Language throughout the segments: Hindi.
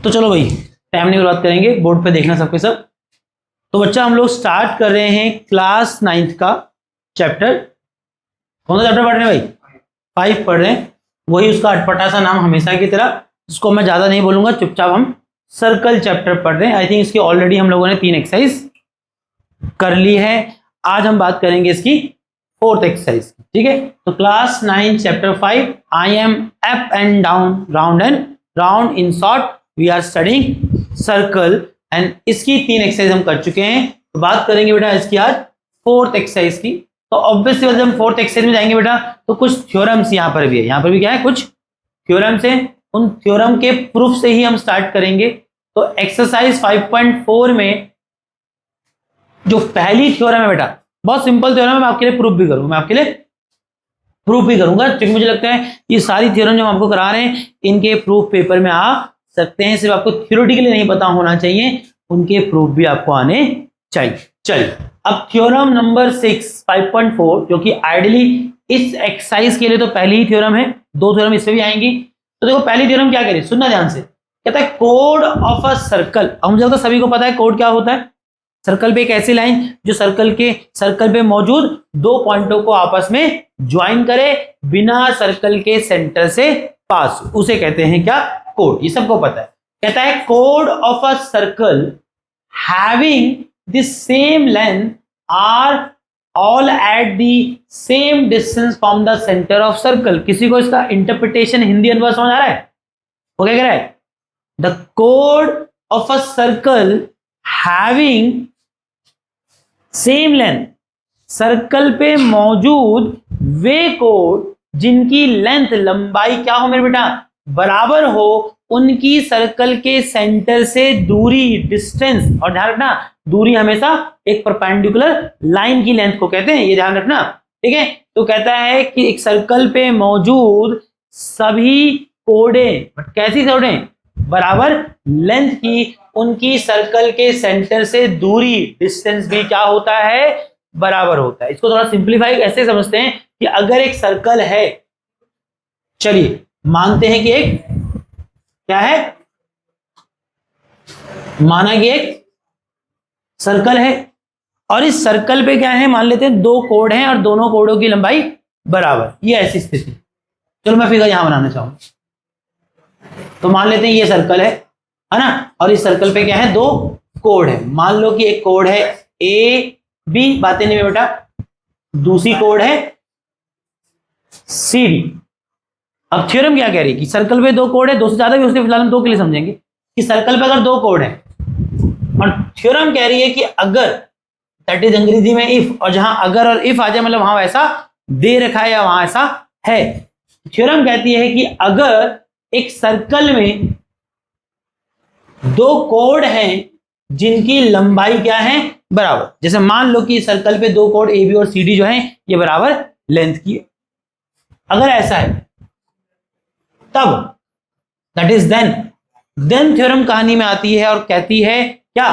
तो चलो भाई टाइम नहीं बर्बाद करेंगे, बोर्ड पे देखना सबके सब। तो बच्चा हम लोग स्टार्ट कर रहे हैं क्लास 9th का चैप्टर। कौन सा चैप्टर पढ़ रहे हैं भाई? 5 पढ़ रहे हैं। वही उसका अटपटा सा नाम हमेशा की तरह, इसको मैं ज्यादा नहीं बोलूंगा, चुपचाप हम सर्कल चैप्टर पढ़ रहे हैं। आई थिंक इसकी ऑलरेडी हम लोगों ने 3 एक्सरसाइज कर ली है। आज हम बात करेंगे इसकी 4th एक्सरसाइज की, ठीक है। तो class 9 chapter 5 I am up and down round and round, in short we are studying circle. And इसकी 3 एक्सरसाइज हम कर चुके हैं। तो बात करेंगे बेटा इसकी आज 4th एक्सरसाइज की। तो ऑब्वियसली जब हम 4th एक्सरसाइज में जाएंगे बेटा तो कुछ थ्योरम्स यहाँ पर भी है, यहाँ पर भी क्या है, कुछ थ्योरम्स है। उन थ्योरम के प्रूफ से ही हम स्टार्ट करेंगे। तो एक्सरसाइज 5.4 में जो पहली थ्योरम है बेटा, बहुत सिंपल थ्योरम है, मैं आपके लिए प्रूफ भी करूंगा, क्योंकि मुझे लगता है ये सारी थ्योरम जो हम आपको करा रहे हैं इनके प्रूफ पेपर में आ सकते हैं। सिर्फ आपको थ्योरेटिकली नहीं पता होना चाहिए, उनके प्रूफ भी आपको आने चाहिए। चलिए अब थ्योरम नंबर 6 5.4 जो कि आइडियली इस एक्सरसाइज के लिए तो पहली ही थ्योरम है, 2 थ्योरम इसमें भी आएंगी। तो देखो पहली थ्योरम क्या कह रही है, सुनना ध्यान से। कहता है कोड ऑफ अ सर्कल। अब मुझे लगता है सभी को पता है कोड क्या होता है। सर्कल पे एक ऐसी लाइन जो सर्कल पे मौजूद 2 पॉइंटों को आपस में ज्वाइन करे बिना सर्कल के सेंटर से पास, उसे कहते हैं क्या, कोड। ये सबको पता है। कहता है कोड of a circle having the same length are all at the same distance from the centre of circle. किसी को इसका इंटरप्रिटेशन हिंदी अनुवाद समझ आ रहा है? वो क्या कह रहा है, the code of a circle having same length, circle पे मौजूद वे कोड जिनकी लेंथ, लंबाई क्या हो मेरे बेटा, बराबर हो, उनकी सर्कल के सेंटर से दूरी, डिस्टेंस, और ध्यान रखना दूरी हमेशा एक परपेंडिकुलर लाइन की लेंथ को कहते हैं, ये ध्यान रखना, ठीक है। तो कहता है कि एक सर्कल पे मौजूद सभी कोडें, कैसी कोडें, बराबर लेंथ की, उनकी सर्कल के सेंटर से दूरी, डिस्टेंस भी क्या होता है, बराबर होता है। इसको थोड़ा सिंप्लीफाई ऐसे समझते हैं कि अगर एक सर्कल है, चलिए मानते हैं कि एक क्या है, माना कि एक सर्कल है और इस सर्कल पे क्या है, मान लेते हैं 2 कोड हैं और दोनों कोडों की लंबाई बराबर, ये ऐसी स्थिति। चलो मैं फिगर यहां बनाना चाहूंगा। तो मान लेते हैं ये सर्कल है ना, और इस सर्कल पे क्या है, 2 कोड है। मान लो कि एक कोड है ए बी, बातें नहीं बेटा, दूसरी कोड है सी डी। अब थ्योरम क्या कह रही है कि सर्कल पे 2 कोड है, 2 से ज्यादा भी उसके फिलहाल हम 2 के लिए समझेंगे कि सर्कल पे अगर 2 कोड है, और थ्योरम कह रही है कि अगर, दैट इज अंग्रेजी में इफ, और जहां अगर और इफ आ जाए मतलब वहां ऐसा दे रखा है या वहां ऐसा है। थ्योरम कहती है कि अगर एक सर्कल में 2 कोड हैं जिनकी लंबाई क्या है, बराबर, जैसे मान लो कि सर्कल पे 2 कोड ए बी और सी डी जो है ये बराबर लेंथ की है, अगर ऐसा है तब, दैट इज देन थ्योरम कहानी में आती है और कहती है क्या,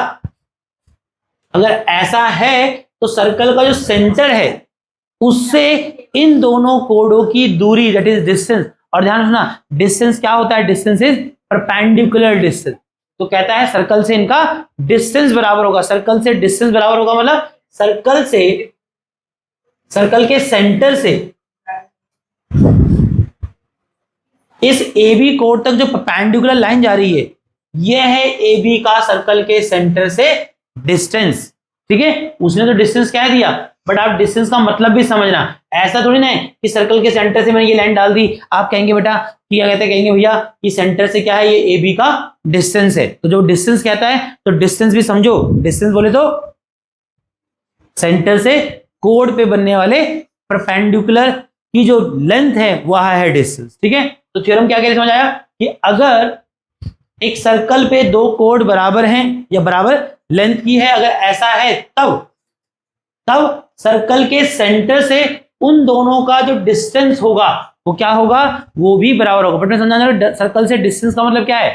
अगर ऐसा है तो सर्कल का जो सेंटर है उससे इन दोनों कोडों की दूरी, दैट इज डिस्टेंस, और ध्यान रखना डिस्टेंस क्या होता है, डिस्टेंस इज परपेंडिकुलर डिस्टेंस। तो कहता है सर्कल से इनका डिस्टेंस बराबर होगा, सर्कल से डिस्टेंस बराबर होगा, मतलब सर्कल के सेंटर से इस ए बी कोड तक जो परपेंडिकुलर लाइन जा रही है, यह है ए बी का सर्कल के सेंटर से डिस्टेंस, ठीक है। उसने तो डिस्टेंस क्या दिया, बट आप डिस्टेंस का मतलब भी समझना। ऐसा थोड़ी ना है कि सर्कल के सेंटर से मैंने ये लाइन डाल दी, आप कहेंगे बेटा क्या कहते हैं, कहेंगे भैया ये सेंटर से क्या है, ये ए बी का डिस्टेंस है। तो जो डिस्टेंस कहता है तो डिस्टेंस भी समझो, डिस्टेंस बोले तो सेंटर से कोड पे बनने वाले परपेंडिकुलर की जो लेंथ है वह है डिस्टेंस, ठीक है। तो थ्योरम क्या कह रही समझ आया कि अगर एक सर्कल पे 2 कोड बराबर हैं या बराबर लेंथ की है, अगर ऐसा है तब सर्कल के सेंटर से उन दोनों का जो डिस्टेंस होगा वो क्या होगा, वो भी बराबर होगा। बट समझाना सर्कल से डिस्टेंस का मतलब क्या है,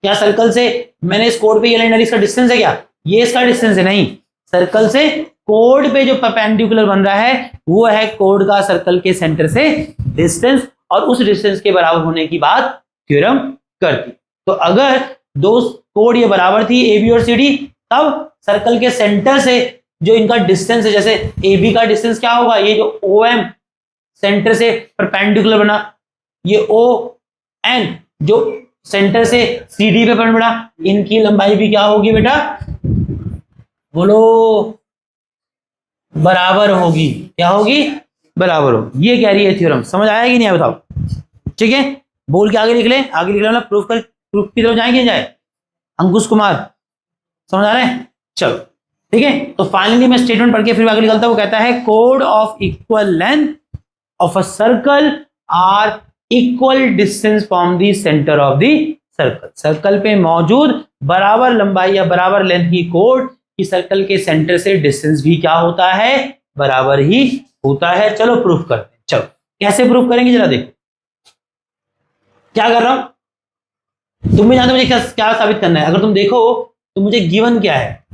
क्या सर्कल से मैंने इस कोड पे ये लाइन डाली, इसका डिस्टेंस है क्या, ये इसका डिस्टेंस है, नहीं, सर्कल से कोड पे जो परपेंडिकुलर बन रहा है वो है कोड का सर्कल के सेंटर से डिस्टेंस, और उस डिस्टेंस के बराबर होने की बात थ्योरम करती। तो अगर दो कोड ये बराबर थी ए बी और सी डी, तब सर्कल के सेंटर से जो इनका डिस्टेंस है, जैसे ए बी का डिस्टेंस क्या होगा, ये जो ओ एम सेंटर से परपेंडिकुलर बना, ये ओ एन जो सेंटर से सी डी पे बना, इनकी लंबाई भी क्या होगी बेटा, बोलो, बराबर होगी। क्या होगी, बराबर होगी। ये कह रही है थ्योरम। समझ आया कि नहीं बताओ। ठीक है, बोल के आगे लिख ले, आगे लिख ले, मतलब प्रूफ की तरफ जाएंगे, जाए अंकुश कुमार, समझ आ रहे हैं। चलो ठीक है, तो फाइनली मैं स्टेटमेंट पढ़ के फिर आगे निकलता हूं। वो कहता है कोड of equal length of a circle are equal distance from the centre of the circle. Circle पे मौजूद बराबर लंबाई या बराबर लेंथ की कोड की सर्कल के सेंटर से डिस्टेंस भी क्या होता है, बराबर ही होता है। चलो प्रूफ करते हैं। चलो कैसे प्रूफ करेंगे जरा देखो। क्या कर रहा हूं, तुम भी जानते हो मुझे क्या साबित करना है। अगर तुम देखो तो मुझे गिवन क्या है,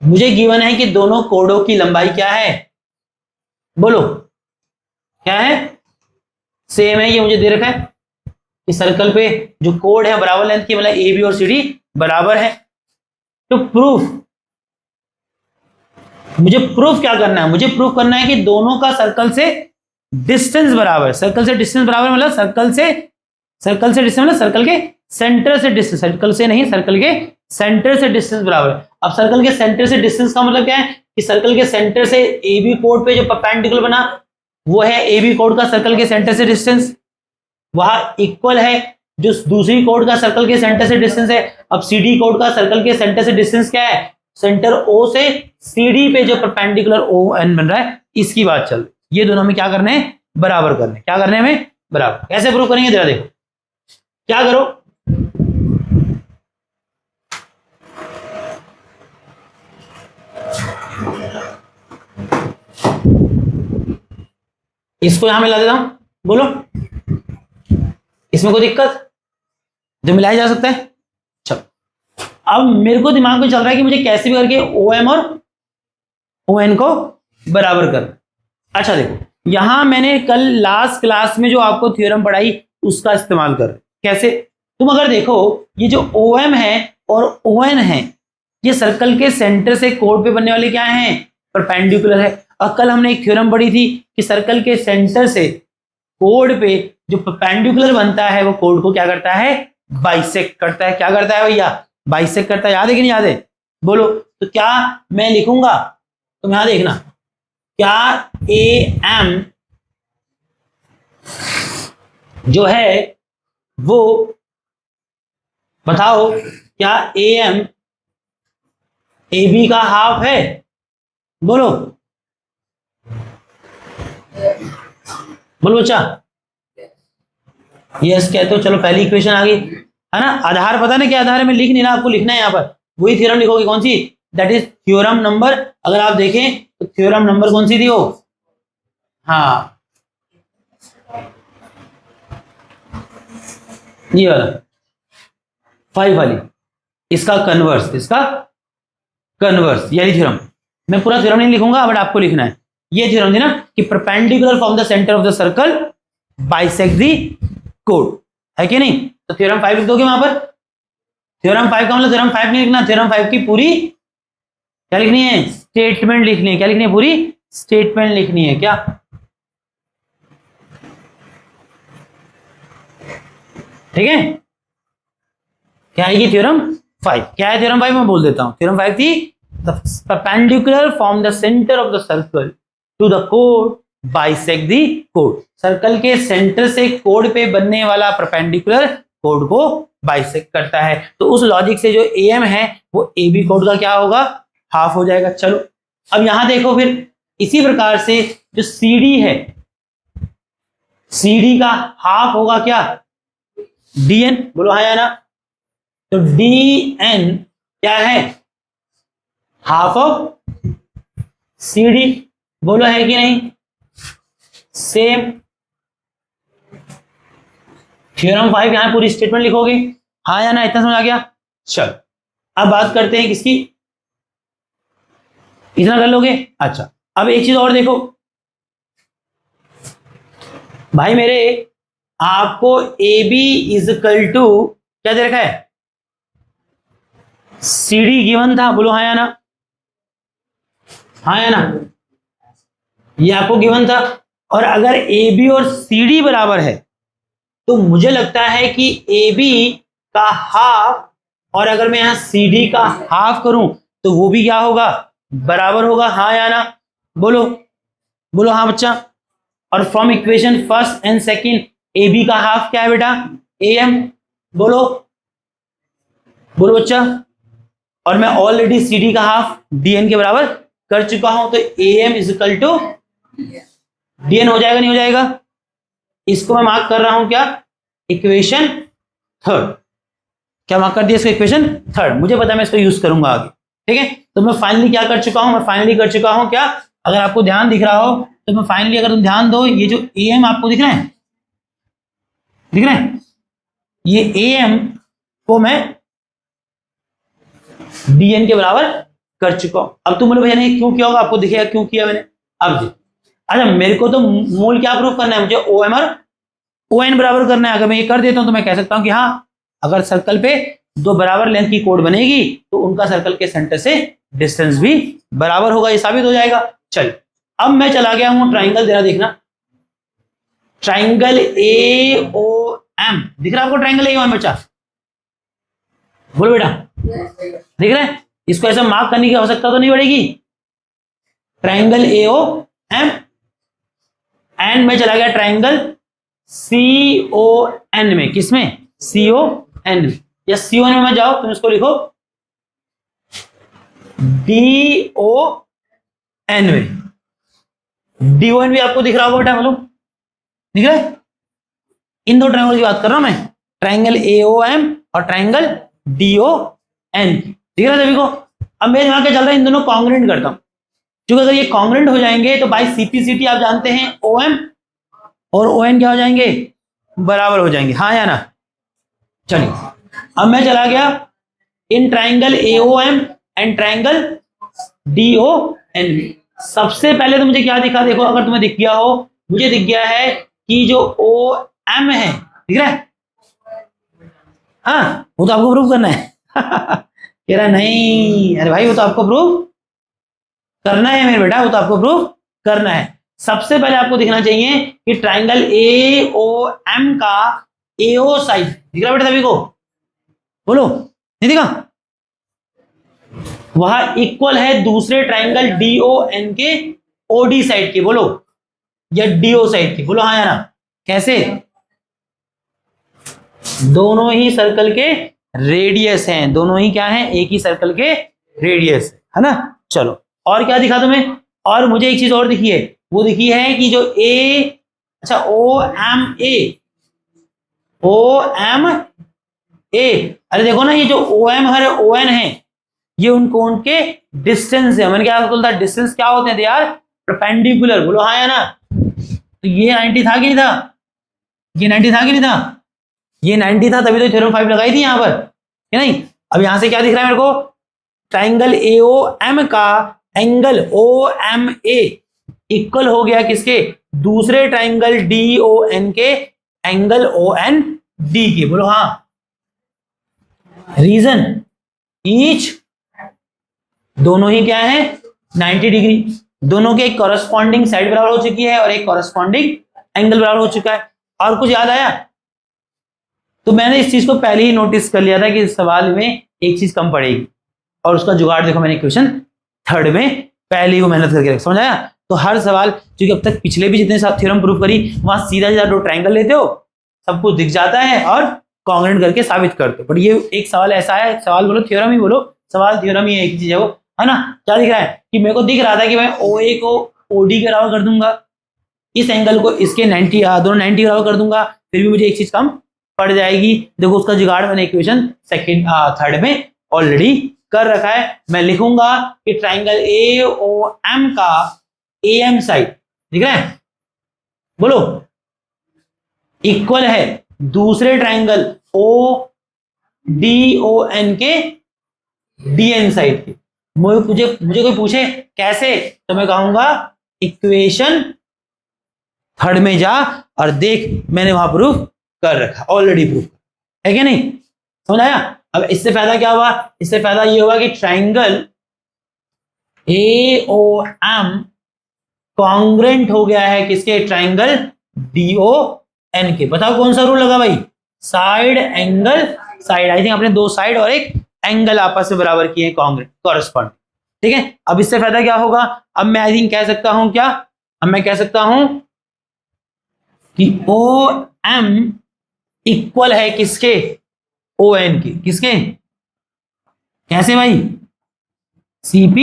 मुझे गिवन है कि दोनों कोडों की लंबाई क्या है, बोलो क्या है, सेम है। ये मुझे दे रखा है कि सर्कल पे जो कोड है बराबर लेंथ की, मतलब ए बी और सी डी बराबर है। तो मुझे प्रूफ क्या करना है, मुझे प्रूफ करना है कि दोनों का सर्कल से डिस्टेंस बराबर है। सर्कल से डिस्टेंस बराबर मतलब सर्कल से डिस्टेंस मतलब सर्कल के सेंटर से डिस्टेंस, सर्कल से नहीं, सर्कल के सेंटर से डिस्टेंस बराबर है। अब सर्कल के सेंटर से डिस्टेंस का मतलब क्या है कि सर्कल के सेंटर से ए बी कोड पे जो परपेंडिकुलर बना वो है ए बी कोड का सर्कल के सेंटर से डिस्टेंस, वहां इक्वल है जो दूसरी कोड का सर्कल के सेंटर से डिस्टेंस है। अब सी डी कोड का सर्कल के सेंटर से डिस्टेंस क्या है, सेंटर ओ से सी डी पे जो परपेंडिकुलर ओ एन बन रहा है, इसकी बात चल रही। ये दोनों में क्या करने हैं, बराबर करने। क्या करने में, बराबर। कैसे प्रूव करेंगे जरा देखो। क्या करो, इसको यहां मिला देता हूं, बोलो इसमें कोई दिक्कत, जो मिलाया जा सकता है। चलो अब मेरे को दिमाग में चल रहा है कि मुझे कैसे भी करके ओ एम और ओ एन को बराबर करना। अच्छा देखो, यहां मैंने कल लास्ट क्लास में जो आपको थ्योरम पढ़ाई उसका इस्तेमाल कर, कैसे, तुम अगर देखो ये जो ओ एम है और ओ एन है, ये सर्कल के सेंटर से कोड पे बनने वाले क्या हैं, परपेंडिकुलर है। और कल हमने एक थ्योरम पढ़ी थी कि सर्कल के सेंटर से कोड पे जो परपेंडिकुलर बनता है वो कोड को क्या करता है, बाइसेक्ट करता है। क्या करता है भैया, बाइसेक्ट करता है। याद है कि नहीं याद है, बोलो। तो क्या मैं लिखूंगा, तुम यहां देखना, क्या ए एम जो है वो, बताओ क्या ए एम ए बी का हाफ है, बोलो बोलो बच्चा, यस कहते हो। चलो पहली इक्वेशन आ गई है ना। आधार पता ना क्या आधार है, मैं लिख नहीं रहा, आपको लिखना है यहाँ पर। वही थ्योरम लिखोगे, कौन सी, दैट इज थ्योरम नंबर। अगर आप देखें तो थ्योरम नंबर कौन सी थी वो, हाँ ये वाला 5 वाली, इसका कन्वर्स, इसका कन्वर्स, यही थ्योरम। मैं पूरा थ्योरम नहीं लिखूंगा, बट आपको लिखना है। ये थ्योरम थी ना कि perpendicular from the centre of the circle bisect the code, है कि नहीं। तो थ्योरम 5 लिख दोगे वहां पर। थ्योरम 5 का मतलब थ्योरम 5 नहीं लिखना, थ्योरम 5 की पूरी क्या लिखनी है, स्टेटमेंट लिखनी है। क्या लिखनी है, पूरी स्टेटमेंट लिखनी है। क्या, ठीक है। क्या आएगी थ्योरम 5, क्या है थ्योरम 5, मैं बोल देता हूं। थ्योरम 5 थी the perpendicular from the centre of the circle to the code bisect the code. Circle के सेंटर से कोड पे बनने वाला परपेंडिकुलर कोड को बाइसेक्ट करता है। तो उस लॉजिक से जो ए एम है वो ए बी कोड का क्या होगा, हाफ हो जाएगा। चलो अब यहां देखो, फिर इसी प्रकार से जो सी डी है, सी डी का हाफ होगा क्या, डी एन, बोलो हाँ या ना। तो डी एन क्या है, हाफ ऑफ सी डी, बोलो है कि नहीं। सेम थ्योरम 5 यहां पूरी स्टेटमेंट लिखोगे, हाँ या ना, इतना समझ आ गया। चल अब बात करते हैं किसकी, इतना कर लोगे। अच्छा अब एक चीज और देखो भाई मेरे, आपको A B is equal to क्या दे रखा है? CD गिवन था, बोलो हाँ या ना, हाँ या ना, ये आपको गिवन था। और अगर AB और CD बराबर है तो मुझे लगता है कि AB का हाफ और अगर मैं यहां CD का हाफ करूं तो वो भी क्या होगा? बराबर होगा, हाँ या ना, बोलो, बोलो हाँ बच्चा। और from equation first and second AB का हाफ क्या है बेटा? AM, बोलो, बोलो बच्चा। और मैं ऑलरेडी CD का हाफ DN के बराबर कर चुका हूं, तो AM is equal to DN हो जाएगा, नहीं हो जाएगा? इसको मैं मार्क कर रहा हूं क्या? Equation third. क्या मार्क कर दिया इसको? Equation third. मुझे पता है मैं इसको यूज करूंगा आगे, ठीक है। तो मैं फाइनली क्या कर चुका हूं? मैं फाइनली कर चुका हूं क्या? अगर आपको ध्यान दिख रहा हो तो मैं फाइनली, अगर तुम ध्यान दो, ये जो AM आपको दिख रहा है, दिख रहा है, ये AM को मैं DN के बराबर कर चुका हूं। अब तुम बोले भैया नहीं क्यों किया होगा? आपको दिखेगा क्यों किया मैंने। अब जी, अच्छा मेरे को तो मूल क्या प्रूफ करना है? मुझे OM और ON बराबर करना है। अगर मैं ये कर देता हूं तो मैं कह सकता हूं कि हाँ, अगर सर्कल पे दो बराबर लेंथ की कोड बनेगी तो उनका सर्कल के सेंटर से डिस्टेंस भी बराबर होगा, ये साबित हो जाएगा। चलिए अब मैं चला गया हूं ट्राइंगल, जरा देखना, ट्राइंगल AOM दिख रहा है आपको? ट्राइंगल AOM बच्चा, बोलो बेटा, दिख रहा है? इसको ऐसा मार्क करने की आवश्यकता तो नहीं पड़ेगी। ट्राइंगल AOM एंड मैं चला गया ट्राइंगल CON में। किसमें? CON में। या CON में मैं जाओ, तुम इसको लिखो DON में। DON भी आपको दिख रहा होगा बेटा, बोलो, दिख रहा है? इन दो ट्राइंगल की बात कर रहा हूं मैं, ट्राइंगल AOM और ट्राइंगल DON, दिख रहा है सभी को? अब मेरे दिमाग क्या चल रहा है, इन दोनों कॉन्ग्रुएंट करता हूं, क्योंकि अगर ये कॉन्ग्रुएंट हो जाएंगे तो बाय CPCT आप जानते हैं OM और ON क्या हो जाएंगे? बराबर हो जाएंगे, हाँ या ना। चलिए अब मैं चला गया in triangle AOM and triangle DON। सबसे पहले तो मुझे क्या दिखा? देखो, अगर तुम्हें दिख गया हो, मुझे दिख गया है कि जो OM है, दिख रहा है? हाँ, वो तो आपको प्रूव करना है। कह रहा नहीं, अरे भाई वो तो आपको प्रूव करना है मेरे बेटा, वो तो आपको प्रूव करना है। सबसे पहले आपको दिखना चाहिए कि ट्राइंगल AOM का AO साइड दिख रहा है बेटा सभी को? बोलो, नहीं दिखा? वह इक्वल है दूसरे ट्राइंगल DON के OD साइड के, बोलो, या DO साइड की, बोलो हाँ या ना। कैसे? दोनों ही सर्कल के रेडियस हैं, दोनों ही क्या हैं? एक ही सर्कल के रेडियस है ना। चलो और क्या दिखा तुम्हें? और मुझे एक चीज और दिखी है, वो दिखी है कि जो अच्छा OMA, अरे देखो ना, ये जो OM है ON है, ये उनके डिस्टेंस है। मैंने क्या बोला था? डिस्टेंस क्या होते हैं? दे आर परपेंडिकुलर, बोलो हाँ या ना। तो ये 90 था कि नहीं था? ये 90 था कि नहीं था? ये 90 था, तभी तो थ्योरम 5 लगाई थी यहां पर, कि नहीं? अब यहां से क्या दिख रहा है मेरे को? ट्राइंगल AOM का एंगल OMA इक्वल हो गया किसके? दूसरे ट्राइंगल DON के एंगल OND के, बोलो हाँ। रीजन, ईच दोनों ही क्या है? 90 डिग्री। दोनों के एक कॉरेस्पॉन्डिंग साइड बराबर हो चुकी है और एक कॉरेस्पॉन्डिंग एंगल बराबर हो चुका है। और कुछ याद आया? तो मैंने इस चीज को पहले ही नोटिस कर लिया था कि इस सवाल में एक चीज कम पड़ेगी, और उसका जुगाड़ देखो मैंने क्वेश्चन थर्ड में पहले ही वो मेहनत करके समझ आया। तो हर सवाल, क्योंकि अब तक पिछले भी जितने थ्योरम प्रूव करी, वहां सीधा सीधा दो ट्राइंगल लेते हो, सब कुछ दिख जाता है और कॉन्ग्रुएंट करके साबित करते हो। बट ये एक सवाल ऐसा है, सवाल बोलो थ्योरम ही बोलो, सवाल थ्योरम ही एक चीज है वो, है ना। क्या दिख रहा है? कि मेरे को दिख रहा था कि मैं OA को OD के बराबर कर दूंगा, इस एंगल को इसके 90 दोनों 90 बराबर कर दूंगा, फिर भी मुझे एक चीज कम पड़ जाएगी। देखो उसका जुगाड़ मैंने इक्वेशन सेकंड थर्ड में ऑलरेडी कर रखा है। मैं लिखूंगा कि ट्राइंगल AOM का AM साइड, दिख रहा है? बोलो, इक्वल है दूसरे ट्राइंगल ODON के DN साइड के। मुझे कोई पूछे कैसे, तो मैं कहूंगा इक्वेशन थर्ड में जा और देख, मैंने वहां प्रूफ कर रखा, ऑलरेडी प्रूफ है क्या नहीं? समझ आया? अब इससे फायदा क्या हुआ? इससे फायदा ये हुआ कि ट्राइंगल AOM कॉन्ग्रेंट हो गया है किसके? ट्राइंगल DON के। बताओ कौन सा रूल लगा भाई? Side angle side. I think आपने दो साइड और एक एंगल आपस में बराबर किए हैं, कॉन्ग्रेंट कॉरेस्पॉन्ड। ठीक है, अब इससे फायदा क्या होगा? अब मैं आई थिंक कह सकता हूं क्या? अब मैं कह सकता हूं कि OM इक्वल है किसके? ON के। किसके? कैसे भाई? CP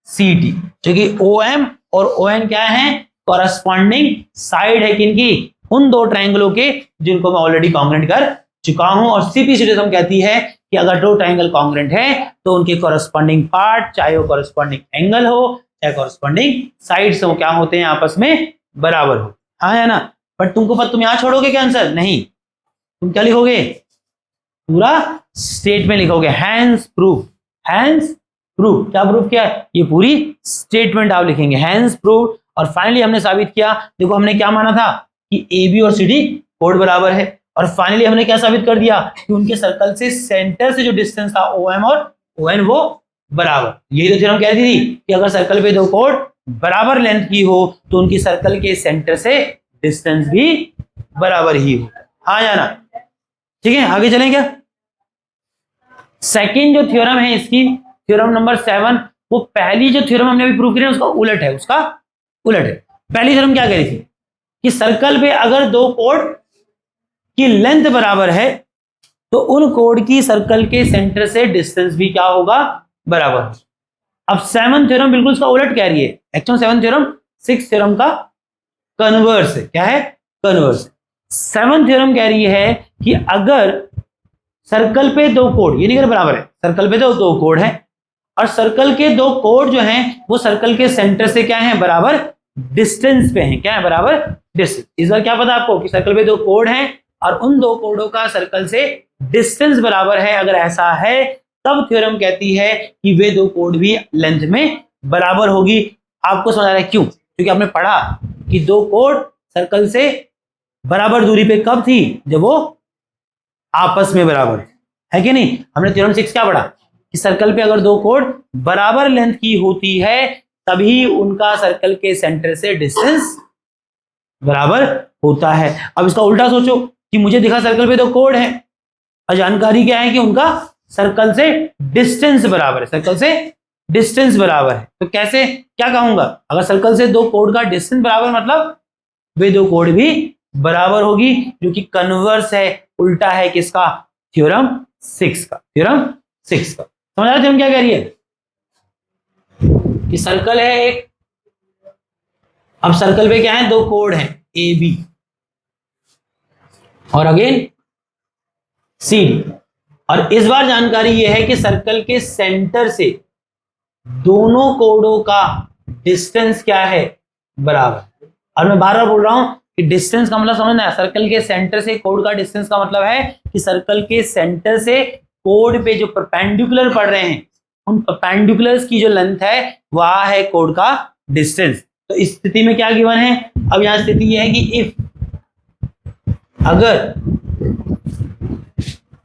CT, क्योंकि OM और ON क्या है? कॉरेस्पॉन्डिंग साइड है किनकी? उन दो ट्रायंगलों के जिनको मैं ऑलरेडी कॉन्ग्रेंट कर चुका हूं। और CP CT हम कहती है कि अगर दो ट्रायंगल कॉन्ग्रेंट है तो उनके कॉरेस्पॉन्डिंग पार्ट, चाहे वो कॉरेस्पॉन्डिंग एंगल हो चाहे कॉरेस्पॉन्डिंग साइड्स हो, क्या होते हैं? आपस में बराबर हो। हाँ है ना? बट तुम यहां छोड़ोगे क्या आंसर? नहीं, तुम क्या लिखोगे? पूरा स्टेटमेंट लिखोगे। Hence proof. हैंस प्रूफ, क्या प्रूफ किया है? ये पूरी स्टेटमेंट आप लिखेंगे, हैंस प्रूफ। और फाइनली हमने साबित किया, देखो हमने क्या माना था कि AB और CD कोड बराबर है, और फाइनली हमने क्या साबित कर दिया कि उनके सर्कल से सेंटर से जो डिस्टेंस था OM और ON वो बराबर। यही तो थ्योरम कहती थी कि अगर सर्कल पे दो कोड बराबर लेंथ की हो तो उनकी सर्कल के सेंटर से डिस्टेंस भी बराबर ही हो। हाँ या ना? ठीक है, आगे चलें क्या? सेकेंड जो थ्योरम है इसकी, थ्योरम नंबर 7, वो पहली जो थ्योरम हमने अभी प्रूव की उसका उलट है। उसका उलट है। पहली थ्योरम क्या कह रही थी कि सर्कल पे अगर दो कोड की लेंथ बराबर है तो उन कोड की सर्कल के सेंटर से डिस्टेंस भी क्या होगा? बराबर। अब 7th थ्योरम बिल्कुल उसका उलट कह रही है। Actual 7th theorem 6th theorem का कन्वर्स है। क्या है? कन्वर्स। 7th थ्योरम कह रही है कि अगर सर्कल पे दो कोड, ये नहीं कर बराबर है, सर्कल पे दो कोड है और सर्कल के दो कोड जो हैं वो सर्कल के सेंटर से क्या है? बराबर डिस्टेंस पे हैं। क्या है? बराबर डिस्टेंस। इस बार क्या पता आपको कि सर्कल पे दो कोड हैं और उन दो कोडों का सर्कल से डिस्टेंस बराबर है। अगर ऐसा है तब थ्योरम कहती है कि वे दो कोड भी लेंथ में बराबर होगी। आपको समझ आ रहा है क्यों? क्योंकि आपने पढ़ा कि दो कोड सर्कल से बराबर दूरी पे कब थी? जब वो आपस में बराबर है कि नहीं? हमने थ्योरम 6 क्या पढ़ा कि सर्कल पे अगर दो कोड बराबर लेंथ की होती है तभी उनका सर्कल के सेंटर से डिस्टेंस बराबर होता है। अब इसका उल्टा सोचो कि मुझे दिखा सर्कल पे दो कोड है और जानकारी क्या है कि उनका सर्कल से डिस्टेंस बराबर है। सर्कल से डिस्टेंस बराबर है तो कैसे, क्या कहूंगा? अगर सर्कल से दो कोड का डिस्टेंस बराबर मतलब वे दो कोड भी बराबर होगी, जो कि कन्वर्स है, उल्टा है किसका? थ्योरम 6 का। थ्योरम 6 का समझ आ रहे थे हम क्या कह रही है? कि सर्कल है एक, अब सर्कल पे क्या है? दो कोड हैं AB और अगेन CD। और इस बार जानकारी यह है कि सर्कल के सेंटर से दोनों कोडों का डिस्टेंस क्या है? बराबर। और मैं बार बार बोल रहा हूं कि डिस्टेंस का मतलब समझना है, सर्कल के सेंटर से कोड का डिस्टेंस का मतलब है कि सर्कल के सेंटर से कोड पे जो परपेंडिकुलर पड़ रहे हैं उन परपेंडिकुलर्स की जो लेंथ है वह है कोड का डिस्टेंस। तो इस स्थिति में क्या गिवन है? अब यहां स्थिति यह है कि इफ अगर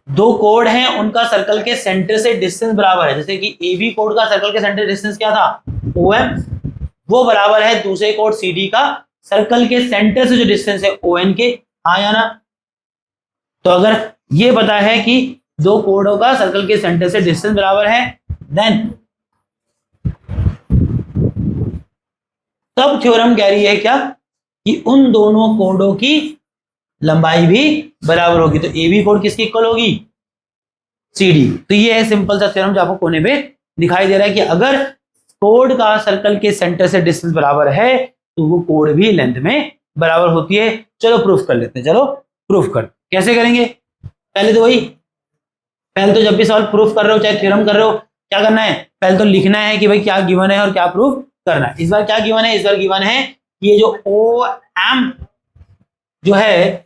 दो कोड हैं उनका सर्कल के सेंटर से डिस्टेंस बराबर है, जैसे कि AB कोड का सर्कल के सेंटर डिस्टेंस क्या था? OM, वो बराबर है दूसरे कोड CD का सर्कल के सेंटर से जो डिस्टेंस है ON के। हाँ या ना? तो अगर ये पता है कि दो कोडों का सर्कल के सेंटर से डिस्टेंस बराबर है देन तब थ्योरम कह रही है क्या? कि उन दोनों कोडों की लंबाई भी बराबर होगी। तो AB कोड किसकी इक्वल होगी? CD। तो ये है सिंपल सा थ्योरम जो आपको कोने पे दिखाई दे रहा है कि अगर कोड का सर्कल के सेंटर से डिस्टेंस बराबर है तो वो कोड भी लेंथ में बराबर होती है। चलो प्रूफ कर लेते हैं। चलो प्रूफ कर, कैसे करेंगे? पहले तो वही, पहले तो जब भी सवाल प्रूफ कर रहे हो चाहे थ्योरम कर रहे हो क्या करना है? पहले तो लिखना है कि भाई क्या गिवन है और क्या प्रूफ करना है। इस बार क्या गिवन है? इस बार गिवन है ये जो OM जो है,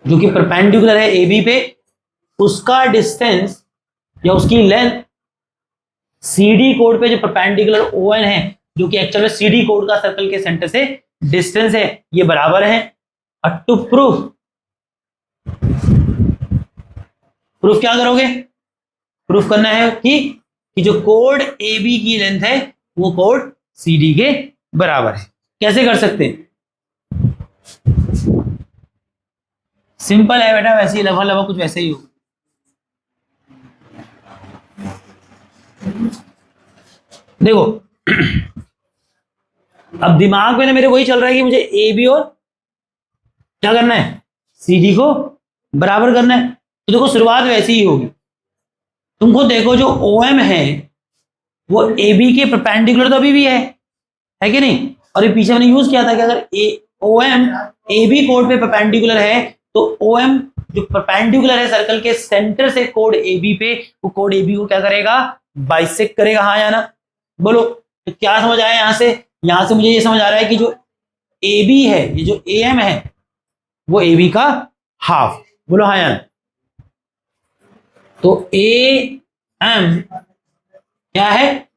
जो कि परपेंडिकुलर है AB पे, उसका डिस्टेंस या उसकी लेंथ CD कोड पे जो परपेंडिकुलर ON है, जो कि एक्चुअल में CD कोड का सर्कल के सेंटर से डिस्टेंस है, ये बराबर है। और टू प्रूफ प्रूफ क्या करोगे? प्रूफ करना है कि जो कोड ए बी की लेंथ है वो कोड सी डी के बराबर है। कैसे कर सकते हैं? सिंपल है बेटा, वैसे ही लगभग कुछ वैसे ही हो। देखो अब दिमाग में ना मेरे वही चल रहा है कि मुझे ए बी और क्या करना है, सी डी को बराबर करना है। तो देखो शुरुआत वैसी ही होगी। तुमको देखो जो ओ एम है वो ए बी के परपेंडिकुलर तो अभी भी है कि नहीं? और ये पीछे मैंने यूज किया था कि अगर ओ एम ए बी कोड पे परपेंडिकुलर है तो ओ एम जो परपेंडिकुलर है सर्कल के सेंटर से कोड ए बी पे, वो कोड ए बी को क्या करेगा, बाइसेक्ट करेगा। हाँ या ना? बोलो तो क्या समझ आया यहां से? यहां से मुझे ये समझ आ रहा है कि जो ए बी है, ये जो ए एम है वो ए बी का हाफ। बोलो हाँ या ना? तो ए एम क्या है,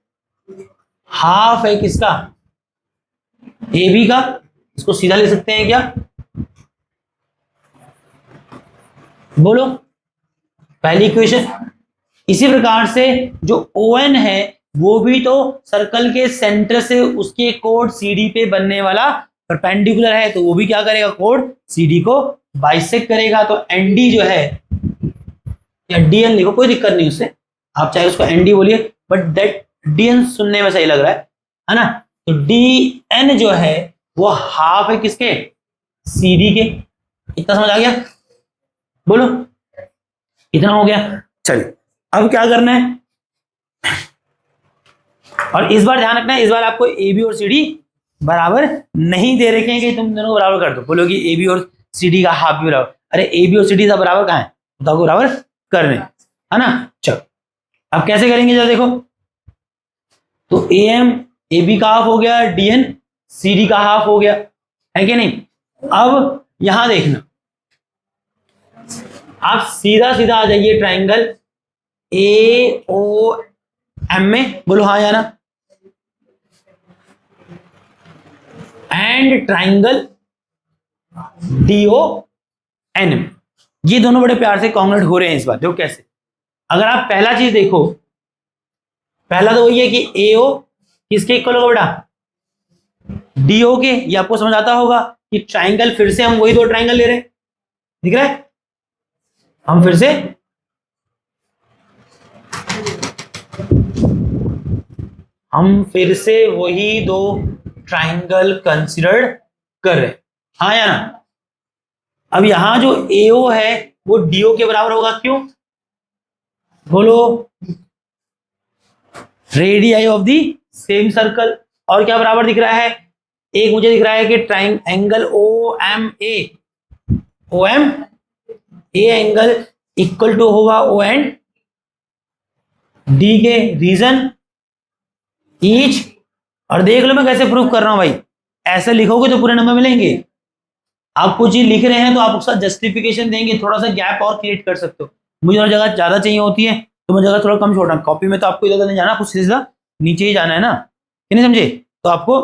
हाफ है किसका, ए बी का। इसको सीधा ले सकते हैं क्या? बोलो पहली इक्वेशन। इसी प्रकार से जो ओ एन है वो भी तो सर्कल के सेंटर से उसके कोड सी डी पे बनने वाला परपेंडिकुलर है, तो वो भी क्या करेगा, कोड सी डी को बाइसेक्ट करेगा। तो एन डी जो है, या डी एन लिखो, कोई दिक्कत नहीं उससे, आप चाहे उसको एन डी बोलिए, बट दैट डी एन सुनने में सही लग रहा है ना? तो डी एन जो है वो हाफ है किसके, सी डी के। इतना समझ आ गया? बोलो इतना हो गया। चलिए अब क्या करना है, और इस बार ध्यान रखना है, इस बार आपको ए बी और सी डी बराबर नहीं दे रखे हैं कि तुम दोनों को बराबर कर दो। बोलो कि ए बी और सी डी का हाफ भी बराबर। अरे ए बी और सी डी का बराबर कहाँ है, बताओ को बराबर करने, है ना? चलो अब कैसे करेंगे जरा देखो। तो ए एम ए बी का हाफ हो गया, डी एन सी डी का हाफ हो गया, है कि नहीं? अब यहां देखना, आप सीधा सीधा आ जाइए ट्राइंगल ए ओ एम में। बोलो हाँ या ना? And triangle D O N में। ये दोनों बड़े प्यार से कॉन्ग्रुएंट हो रहे हैं इस बार। देखो कैसे, अगर आप पहला चीज देखो, पहला तो वही है कि ए ओ किसके इक्वल होगा बेटा, डी ओ के। ये आपको समझ आता होगा कि ट्राइंगल, फिर से हम वही दो ट्राइंगल ले रहे हैं, दिख रहा है? हम फिर से वही दो ट्राइंगल कंसिडर कर रहे हैं, हाँ या ना? अब यहां जो एओ है वो डीओ के बराबर होगा, क्यों? बोलो radii of the same circle. और क्या बराबर दिख रहा है, एक मुझे दिख रहा है कि angle O M A angle equal to होगा ओ एंड डी के। रीजन ईच, और देख लो मैं कैसे प्रूफ कर रहा हूं भाई, ऐसे लिखोगे तो पूरे नंबर मिलेंगे। आप कुछ चीज लिख रहे हैं तो आप उसका जस्टिफिकेशन देंगे, थोड़ा सा गैप और क्रिएट कर सकते हो। मुझे और जगह ज्यादा चाहिए होती है तो मैं जगह थोड़ा कम छोड़ रहा हूं। कॉपी में तो आपको इधर नहीं जाना, कुछ सीधा नीचे ही जाना है ना, नहीं समझे? तो आपको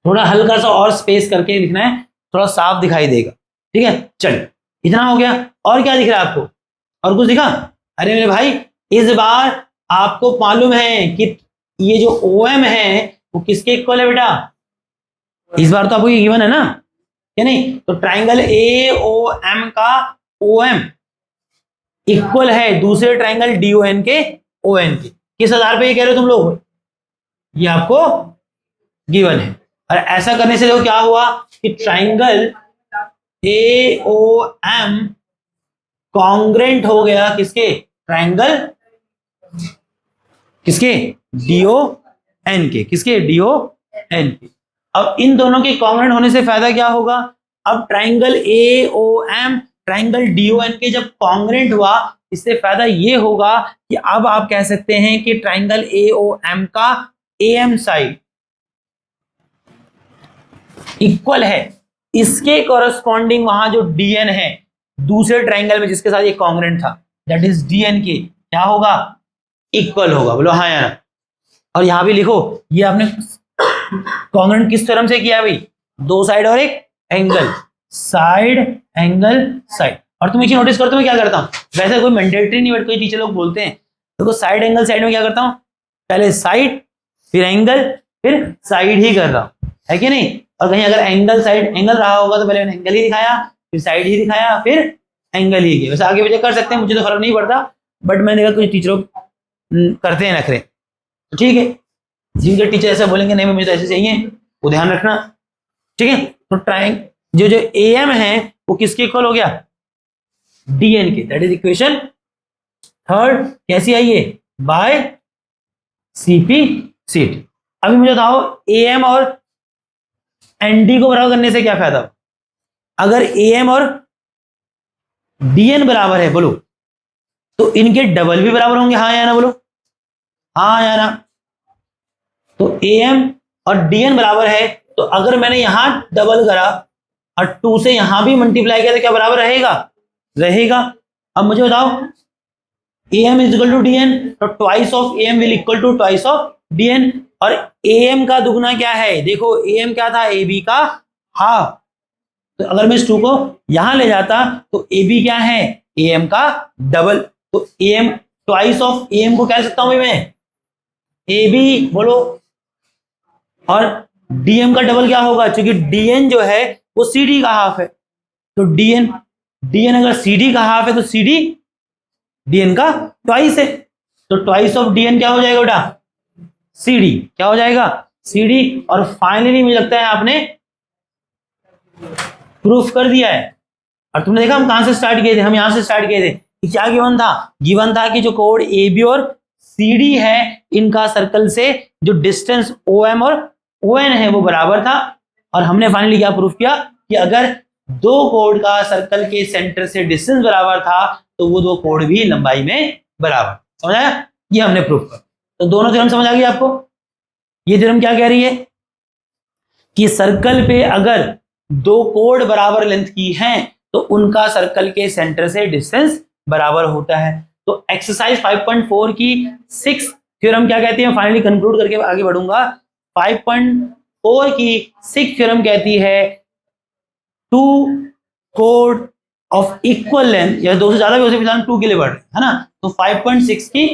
थोड़ा हल्का सा और स्पेस करके लिखना है, थोड़ा साफ दिखाई देगा। ठीक है, चलिए इतना हो गया। और क्या दिख रहा है आपको, और कुछ दिखा? अरे मेरे भाई इस बार आपको मालूम है कि ये जो ओ एम है वो किसके इक्वल है बेटा? इस बार तो आपको ये गिवन है ना, क्या नहीं? तो ट्राइंगल ए ओ एम का ओ एम इक्वल है दूसरे ट्राइंगल डी ओ एन के ओ एन के। किस आधार पे ये कह रहे हो तुम लोग? ये आपको गिवन है। और ऐसा करने से देखो क्या हुआ कि triangle A O M congruent हो गया किसके, ट्राइंगल किसके, डीओ एन के। किसके, डीओ एन के। अब इन दोनों के कॉन्ग्रेंट होने से फायदा क्या होगा? अब triangle A O M triangle DO N के जब कॉन्ग्रेंट हुआ, इससे फायदा ये होगा कि अब आप कह सकते हैं कि ट्राइंगल ए ओ एम का ए एम साइड इक्वल है इसके कॉरस्पॉन्डिंग वहां जो डी एन है दूसरे ट्राइंगल में जिसके साथ ये कॉन्ग्रेंट था, दैट इज डी एन के, क्या होगा, इक्वल होगा। बोलो हाँ या ना? और यहां भी लिखो, ये आपने कॉन्ग्रेंट किस टर्म से किया भाई? दो साइड और एक एंगल, साइड एंगल साइड। और तुम एक चीज नोटिस करते हो मैं क्या करता हूँ, वैसे कोई मैंडेटरी नहीं, बट कोई टीचर लोग बोलते हैं देखो साइड एंगल साइड में क्या करता हूँ, पहले साइड फिर एंगल फिर साइड ही कर रहा हूँ, है कि नहीं। और कहीं अगर एंगल साइड एंगल रहा होगा तो पहले मैंने एंगल ही दिखाया फिर साइड ही दिखाया फिर एंगल ही किया। वैसे आगे पीछे कर सकते हैं, मुझे तो फर्क नहीं पड़ता, बट मैंने देखा कुछ टीचरों करते हैं नखरे, तो ठीक है। जिनके टीचर ऐसा बोलेंगे नहीं मुझे तो ऐसे चाहिए, वो ध्यान रखना, ठीक है। तो ट्राइंग जो जो AM है वो किसके इक्वल हो गया, DN के, दैट इज इक्वेशन थर्ड। कैसी आई है, बाय CP/CD। अभी मुझे बताओ AM और ND को बराबर करने से क्या फायदा, अगर AM और DN बराबर है बोलो तो इनके डबल भी बराबर होंगे, हाँ या ना बोलो, हाँ या ना। तो AM और DN बराबर है, तो अगर मैंने यहां डबल करा और 2 से यहां भी मल्टीप्लाई किया तो क्या बराबर रहेगा, रहेगा। अब मुझे बताओ AM is equal to DN, तो twice of AM will equal to twice of DN, और AM का दुगना क्या है, देखो AM क्या था, AB का हाफ, तो अगर मैं इस 2 को यहां ले जाता तो AB क्या है, AM का डबल, तो AM ट्वाइस ऑफ AM को कह सकता हूं मैं AB बोलो, और DM का डबल क्या होगा, क्योंकि DN जो है वो CD का हाफ है, तो DN अगर CD का हाफ है तो CD DN का ट्वाइस है, तो ट्वाइस ऑफ DN क्या हो जाएगा बेटा, CD, क्या हो जाएगा CD। और फाइनली मुझे लगता है आपने प्रूफ कर दिया है। और तुमने देखा हम कहां से स्टार्ट किए थे, हम यहां से स्टार्ट किए थे कि क्या गिवन था कि जो कोड AB और CD है इनका सर्कल से जो डिस्टेंस OM और ON है वो बराबर था, और हमने फाइनली क्या प्रूफ किया कि अगर दो कोड का सर्कल के सेंटर से डिस्टेंस बराबर था तो वो दो कोड भी लंबाई में बराबर, समझ आया, ये हमने प्रूफ किया। तो दोनों थ्योरम समझ आ गई आपको। ये थ्योरम क्या कह रही है कि सर्कल पे अगर दो कोड बराबर लेंथ की हैं तो उनका सर्कल के सेंटर से डिस्टेंस बराबर होता है। तो एक्सरसाइज 5.4 की 6th थ्योरम क्या कहती है, फाइनली कंक्लूड करके आगे बढ़ूंगा। 5.4 की 6th थ्योरम कहती है टू कोड ऑफ इक्वल लेंथ, या दो से ज्यादा भी हो सकता है, 2 के लिए बढ़ है ना। तो 5.6 की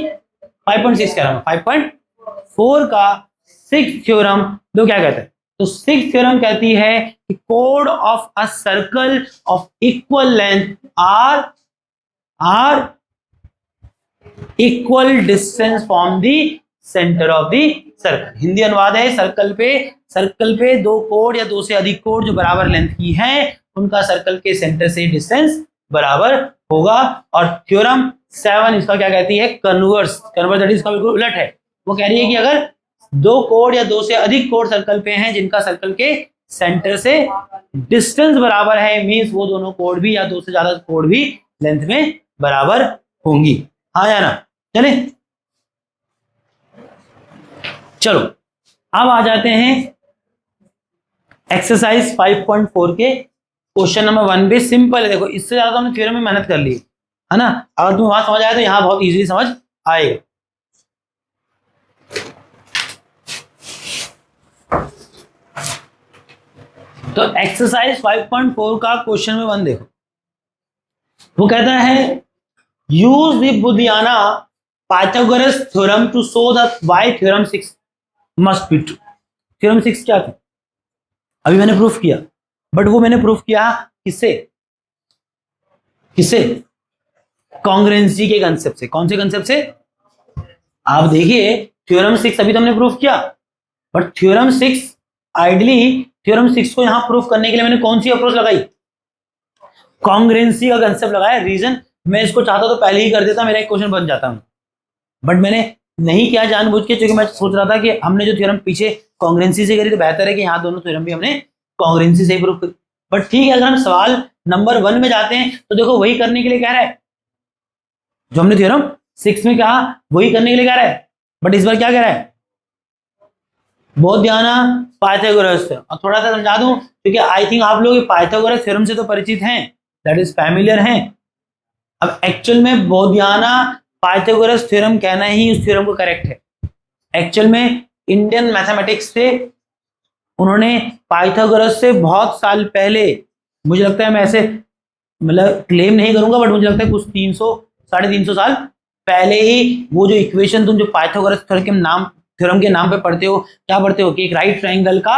5.6 कह रहा हूं 5.4 का 6th थ्योरम जो क्या कहते हैं, तो 6th थ्योरम कहती है कि कोड of a circle of equal length are equal distance from the centre of the circle. Hindi अनुवाद है, सर्कल पे दो कोड या दो से अधिक कोड जो बराबर लेंथ की हैं उनका सर्कल के सेंटर से डिस्टेंस बराबर होगा। और थ्योरम 7 इसका क्या कहती है, कन्वर्स दैट इज इसका बिल्कुल उलट है। वो कह रही है कि अगर दो कोड या दो से अधिक कोड सर्कल पे हैं जिनका सर्कल के सेंटर से डिस्टेंस बराबर है, मींस वो दोनों कोड भी या दो से ज्यादा कोड भी लेंथ में बराबर होंगी, हाँ या ना। चले चलो अब आ जाते हैं एक्सरसाइज 5.4 के क्वेश्चन नंबर 1 पे। सिंपल है, देखो इससे ज्यादा हमने थ्योरम में मेहनत कर ली है ना। अगर तुम्हें वहां समझ आया तो यहां बहुत इजीली समझ आएगा। तो एक्सरसाइज 5.4 का क्वेश्चन नंबर 1 देखो, वो कहता है use the Baudhayana Pythagoras theorem to show that why theorem 6 must be true. Theorem 6 क्या था, अभी मैंने प्रूफ किया, बट वो मैंने प्रूफ किया किससे कॉन्ग्रुएंसी के कंसेप्ट से। कौन से कंसेप्ट से, आप देखिए थ्योरम 6 अभी तो हमने प्रूफ किया, बट थ्योरम 6 आइडली थ्योरम 6 को यहां प्रूफ करने के लिए मैंने कौन सी अप्रोच लगाई, कॉन्ग्रुएंसी का कंसेप्ट लगाया। रीजन मैं इसको चाहता तो पहले ही कर देता, मेरा एक क्वेश्चन बन जाता, बट मैंने नहीं किया जानबूझ के, क्योंकि मैं सोच रहा था कि हमने जो थ्योरम पीछे कॉन्ग्रुएंसी से करी तो बेहतर है कि यहाँ दोनों थ्योरम भी हमने कॉन्ग्रुएंसी से ही प्रूफ करी। बट ठीक है, अगर हम सवाल नंबर 1 में जाते हैं तो देखो वही करने के लिए कह रहा है जो हमने थ्योरम 6 में कहा, वही करने के लिए कह रहा है। बट इस बार क्या कह रहा है, बोधियाना पाइथागोरस। और थोड़ा सा समझा दूं, क्योंकि आई थिंक आप लोग पाइथागोरस थ्योरम से तो परिचित हैं, दैट इज फैमिलियर हैं। अब एक्चुअल में बोधियाना पाइथागोरस थ्योरम कहना ही उस थ्योरम को करेक्ट है। एक्चुअल में इंडियन मैथमेटिक्स से उन्होंने पाइथागोरस से बहुत साल पहले, मुझे लगता है मैं ऐसे मतलब क्लेम नहीं करूंगा, बट मुझे लगता है कुछ 300 350 साल पहले ही वो जो इक्वेशन तुम जो पाइथागोरस थ्योरम के नाम पे पढ़ते हो, क्या पढ़ते हो कि एक राइट ट्राइंगल का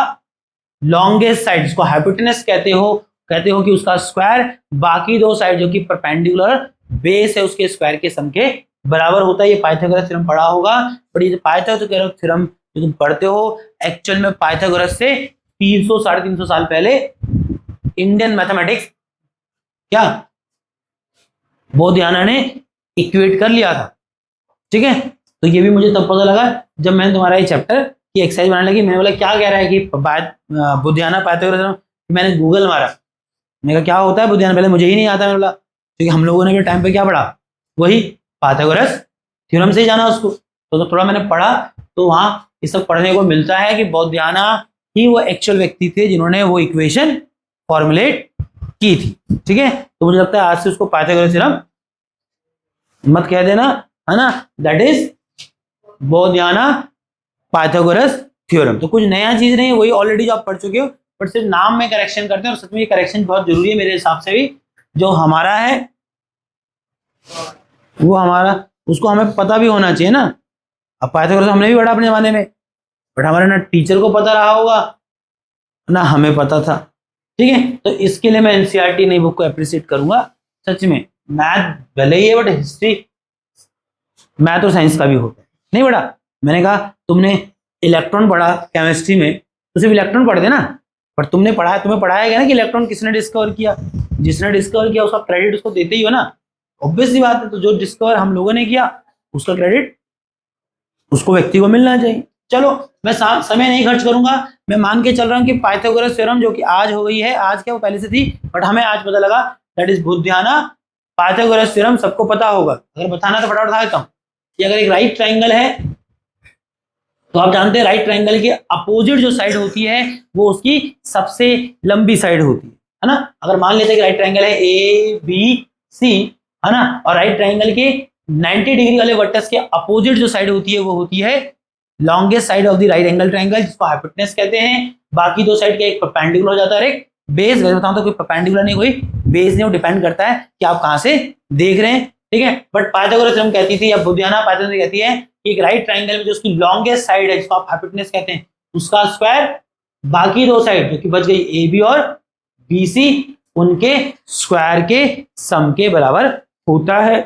लॉन्गेस्ट साइड जिसको हाइपोटेनस कहते हो कि उसका स्क्वायर बाकी दो साइड जो कि परपेंडिकुलर बेस है उसके स्क्वायर के सम के बराबर होता है। ये पाइथागोरस थ्योरम पढ़ा होगा, पर ये पाइथागोरस थ्योरम जो तुम पढ़ते हो एक्चुअल में पाइथागोरस से 300 350 साल पहले इंडियन मैथमेटिक्स क्या बोधियाना ने इक्वेट कर लिया था। ठीक है, तो ये भी मुझे तब पता लगा जब मैंने तुम्हारा ये चैप्टर की एक्सरसाइज बनाने लगी। मैंने बोला क्या कह रहा है कि बोधियाना पाइथागोरस, मैंने गूगल मारा, मैंने कहा क्या होता है बोधियाना, पहले मुझे ही नहीं आता। मैंने बोला क्योंकि हम लोगों ने भी टाइम पे क्या पढ़ा, वही पाइथागोरस थ्योरम से ही जाना उसको, तो थोड़ा मैंने पढ़ा, तो वहां ये सब पढ़ने को मिलता है कि बोधियाना ही वो एक्चुअल व्यक्ति थे जिन्होंने वो इक्वेशन फॉर्मुलेट की थी। ठीक है, तो मुझे लगता है आज से उसको पाइथागोरस थ्योरम मत कह देना, है ना, दैट इज बोधियाना पाइथागोरस थ्योरम। तो कुछ नया चीज नहीं है, वही ऑलरेडी जो आप पढ़ चुके हो, बट सिर्फ नाम में करेक्शन करते हैं, और सच में ये करेक्शन बहुत जरूरी है मेरे हिसाब से भी। जो हमारा है वो हमारा उसको हमें पता भी होना चाहिए ना। अब पाइथागोरस हमने भी पढ़ा अपने जमाने में, बट हमारे ना टीचर को पता रहा होगा ना हमें पता था। ठीक है, तो इसके लिए मैं एनसीईआरटी नई बुक को अप्रिशिएट करूंगा सच में। मैथ भले ही है बट हिस्ट्री, मैथ और साइंस का भी होता है। नहीं पढ़ा, मैंने कहा तुमने इलेक्ट्रॉन पढ़ा केमिस्ट्री में, तो सिर्फ इलेक्ट्रॉन पढ़ते ना, पर तुमने पढ़ा, तुम्हें पढ़ाया गया ना कि इलेक्ट्रॉन किसने डिस्कवर किया, जिसने डिस्कवर किया उसका क्रेडिट उसको देते ही हो ना, ऑब्वियस सी बात है। तो जो डिस्कवर हम लोगों ने किया उसका क्रेडिट उसको व्यक्ति को मिलना चाहिए। चलो मैं समय नहीं खर्च करूंगा, मैं मान के चल रहा हूँ कि पाइथागोरस थ्योरम जो कि आज हो गई है, आज क्या वो पहले से थी, बट हमें आज पता लगा दैट इज बोधियाना पाइथागोरस थ्योरम सबको पता होगा। अगर बताना तो फटाफट बता देता हूँ कि अगर एक राइट ट्राइंगल है तो आप जानते हैं राइट ट्राइंगल की अपोजिट जो साइड होती है वो उसकी सबसे लंबी साइड होती है ना। अगर मान लेते हैं कि राइट ट्राइंगल है ए बी सी, है ना, और राइट ट्राइंगल के 90 डिग्री वाले वर्टेक्स के अपोजिट जो साइड होती है वो होती है longest side of the right angle triangle, जिसको हाइपोटेनस कहते हैं। बाकी दो साइड के एक परपेंडिकुलर हो जाता है, एक बेस। वैसे बताऊं तो कोई परपेंडिकुलर नहीं, कोई बेस नहीं, वो डिपेंड करता है कि आप कहां से देख रहे हैं। ठीक है, बट पाइथागोरस थ्योरम कहती थी या बोधियाना पाइथागोरस कहती है कि एक राइट ट्राइंगल में जो उसकी लॉन्गेस्ट साइड है जिसको आप हाइपोटेनस कहते हैं उसका स्क्वायर बाकी दो साइड जो कि बच गई ए बी और बी सी उनके स्क्वायर के सम के बराबर होता है।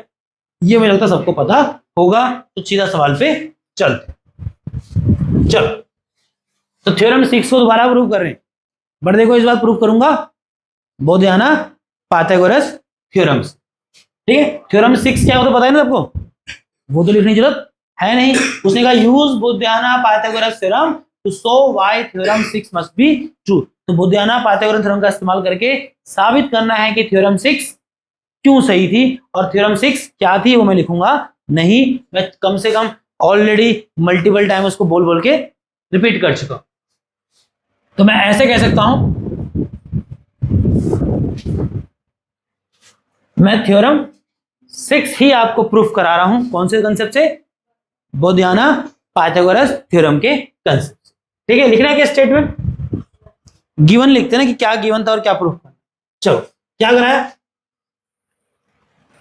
ये मुझे लगता है सबको पता होगा। तो सीधा सवाल पे चलते। चलो, तो थ्योरम 6 को दोबारा प्रूव कर रहे हैं, बट देखो इस बार प्रूव करूंगा बोधियाना पाइथागोरस थ्योरम। ठीक है, थ्योरम 6 क्या होता है पता है ना सबको, वो तो लिखने की जरूरत है नहीं। उसने कहा use Baudhayana Pythagoras theorem to show why theorem 6 must be true. तो बोधियाना पाइथागोरस थ्योरम का इस्तेमाल करके साबित करना है कि थ्योरम 6 क्यों सही थी, और थ्योरम 6 क्या थी वो मैं लिखूंगा नहीं, मैं कम से कम ऑलरेडी मल्टीपल टाइम उसको बोल बोल के रिपीट कर चुका। तो मैं ऐसे कह सकता हूं, मैं थ्योरम 6 ही आपको प्रूफ करा रहा हूं। कौन से कंसेप्ट से? बोधियाना पाइथागोरस थ्योरम के कंसेप्ट। ठीक है, लिखना है क्या स्टेटमेंट, गिवन लिखते हैं ना कि क्या गिवन था और क्या प्रूफ करना। चलो क्या कराया,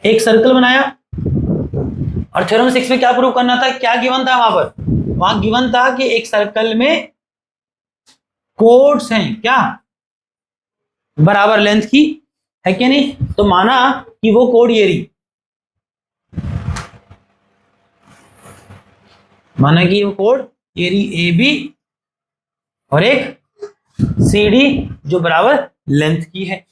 एक सर्कल बनाया और थ्योरम 6 में क्या प्रूव करना था, क्या गिवन था वहां पर, वहां गिवन था कि एक सर्कल में कोड्स हैं क्या बराबर लेंथ की, है क्या नहीं। तो माना कि वो कोड ये रही, माना कि वो कोड ये रही ए बी और एक सी डी जो बराबर लेंथ की है।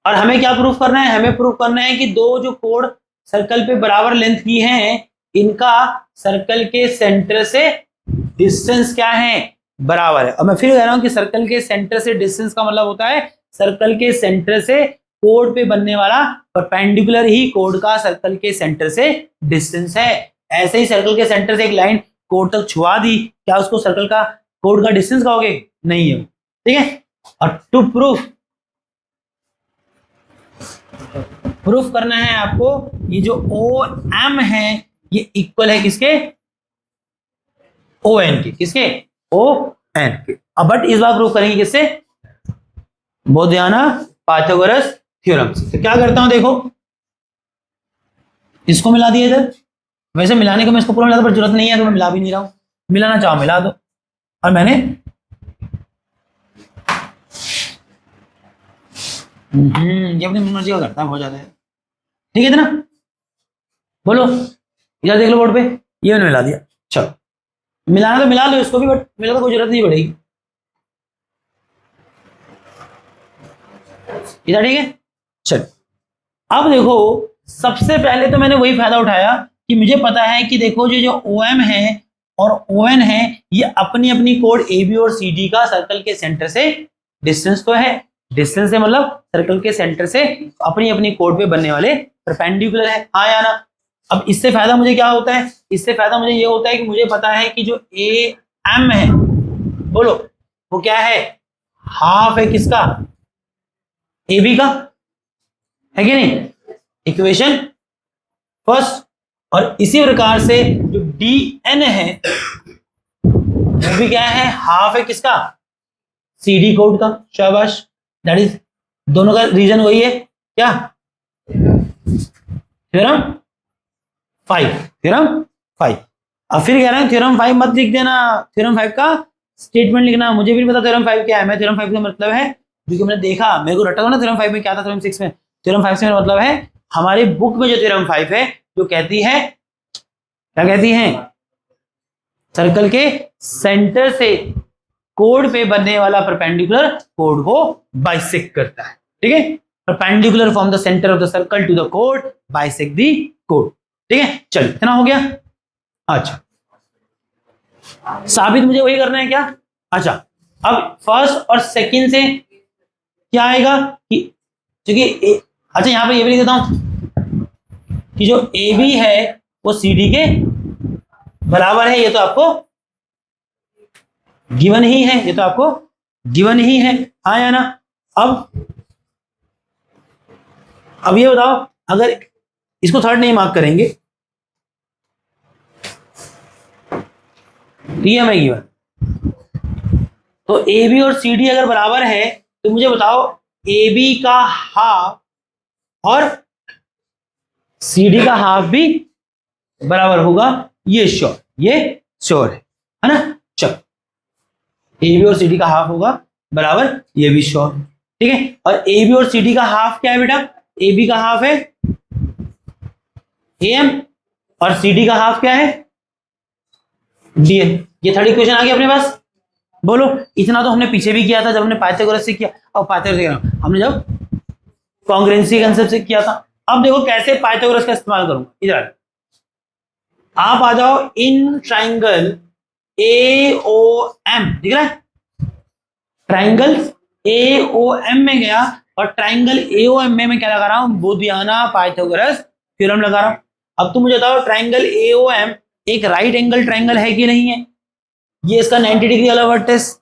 और हमें क्या प्रूफ करना है, हमें प्रूफ करना है कि दो जो कोड सर्कल पे बराबर लेंथ की हैं इनका सर्कल के सेंटर से डिस्टेंस क्या है, बराबर है। और मैं फिर कह रहा हूं कि सर्कल के सेंटर से डिस्टेंस का मतलब होता है सर्कल के सेंटर से कोड पे बनने वाला परपेंडिकुलर ही कोड का सर्कल के सेंटर से डिस्टेंस है। ऐसे ही सर्कल के सेंटर से एक लाइन कोड तक छुआ दी, क्या उसको सर्कल का कोड का डिस्टेंस कहोगे? नहीं है। ठीक है, और टू प्रूफ करना है आपको ये जो ओ एम है ये इक्वल है किसके, ओ एन के, किसके, ओ एन के। अब बट इस बार प्रूफ करेंगे किससे, बोधियाना पाइथागोरस थ्योरम से। तो क्या करता हूं, देखो इसको मिला दिया इधर, वैसे मिलाने को मैं इसको पूरा मिला पर जरूरत नहीं है तो मैं मिला भी नहीं रहा हूं, मिलाना चाहो मिला दो। और मैंने ये अपनी मर्जी का करता है बहुत ज्यादा है, ठीक है इतना बोलो, इधर देख लो बोर्ड पे, ये मैंने मिला दिया। चलो मिलाना तो मिला लो इसको भी, बट मिला तो कोई जरूरत नहीं पड़ेगी, इधर ठीक है। चलो अब देखो, सबसे पहले तो मैंने वही फायदा उठाया कि मुझे पता है कि देखो जो OM है और ON है, ये अपनी अपनी कोड AB और CD का सर्कल के सेंटर से डिस्टेंस तो है, डिस्टेंस है मतलब सर्कल के सेंटर से अपनी अपनी कोड पे बनने वाले परपेंडिकुलर है, हाँ या ना। अब इससे फायदा मुझे क्या होता है, इससे फायदा मुझे ये होता है कि मुझे पता है कि जो AM है, बोलो वो क्या है, हाफ है किसका, AB का, है कि नहीं, इक्वेशन फर्स्ट। और इसी प्रकार से जो DN है वो भी क्या है, हाफ है किसका, CD कोड का, शाबाश, दैट इज, दोनों का रीजन वही है क्या, थ्योरम 5, थ्योरम 5। अब फिर कह रहे हैं थ्योरम 5 मत लिख देना, थ्योरम 5 का स्टेटमेंट लिखना, मुझे भी नहीं पता थ्योरम 5 क्या है, मैं थ्योरम 5 का मतलब है क्योंकि मैंने देखा, मेरे को रटा था ना थ्योरम 5 में क्या था, थ्योरम 6 में, थ्योरम 5 से मेरा मतलब है हमारी बुक में जो थ्योरम 5 है जो कहती है, क्या कहती है, सर्कल के सेंटर से कोड पे बनने वाला परपेंडिकुलर कोड को बाइसेक्ट करता है, ठीक है, perpendicular from the centre of the circle to the code bisect the code, ठीक है। चलिए इतना हो गया। अच्छा साबित मुझे वही करना है क्या, अच्छा अब फर्स्ट और सेकंड से क्या आएगा कि क्योंकि अच्छा यहां पे ये भी लिख देता हूं कि जो AB है वो CD के बराबर है, ये तो आपको गिवन ही है, ये तो आपको गिवन ही है, हाँ या ना। अब ये बताओ, अगर इसको थर्ड नहीं मार्क करेंगे ये हमें गिवन, तो AB और CD अगर बराबर है तो मुझे बताओ AB का हाफ और CD का हाफ भी बराबर होगा, ये श्योर है ना। चलो AB और CD का हाफ होगा बराबर, ये भी श्योर, ठीक है। और AB और CD का हाफ क्या है बेटा, AB का हाफ है AM और CD का हाफ क्या है DN। ये थर्ड इक्वेशन आ गया अपने पास, बोलो इतना तो हमने पीछे भी किया था जब हमने पाइथागोरस से किया, और पाइथागोरस से हमने जब कॉन्ग्रुएंसी कांसेप्ट से किया था। अब देखो कैसे पाइथागोरस का इस्तेमाल करूंगा, इधर आप आ जाओ, इन ट्राइंगल AOM दिख रहा है, ट्राइंगल AOM में गया और ट्राइंगल AOM में मैं क्या लगा रहा हूं, बोधियाना पाइथागोरस थ्योरम लगा रहा हूं। अब तुम मुझे बताओ ट्राइंगल AOM एक राइट एंगल ट्राइंगल है कि नहीं है, ये इसका 90 डिग्री वाला वर्टेक्स,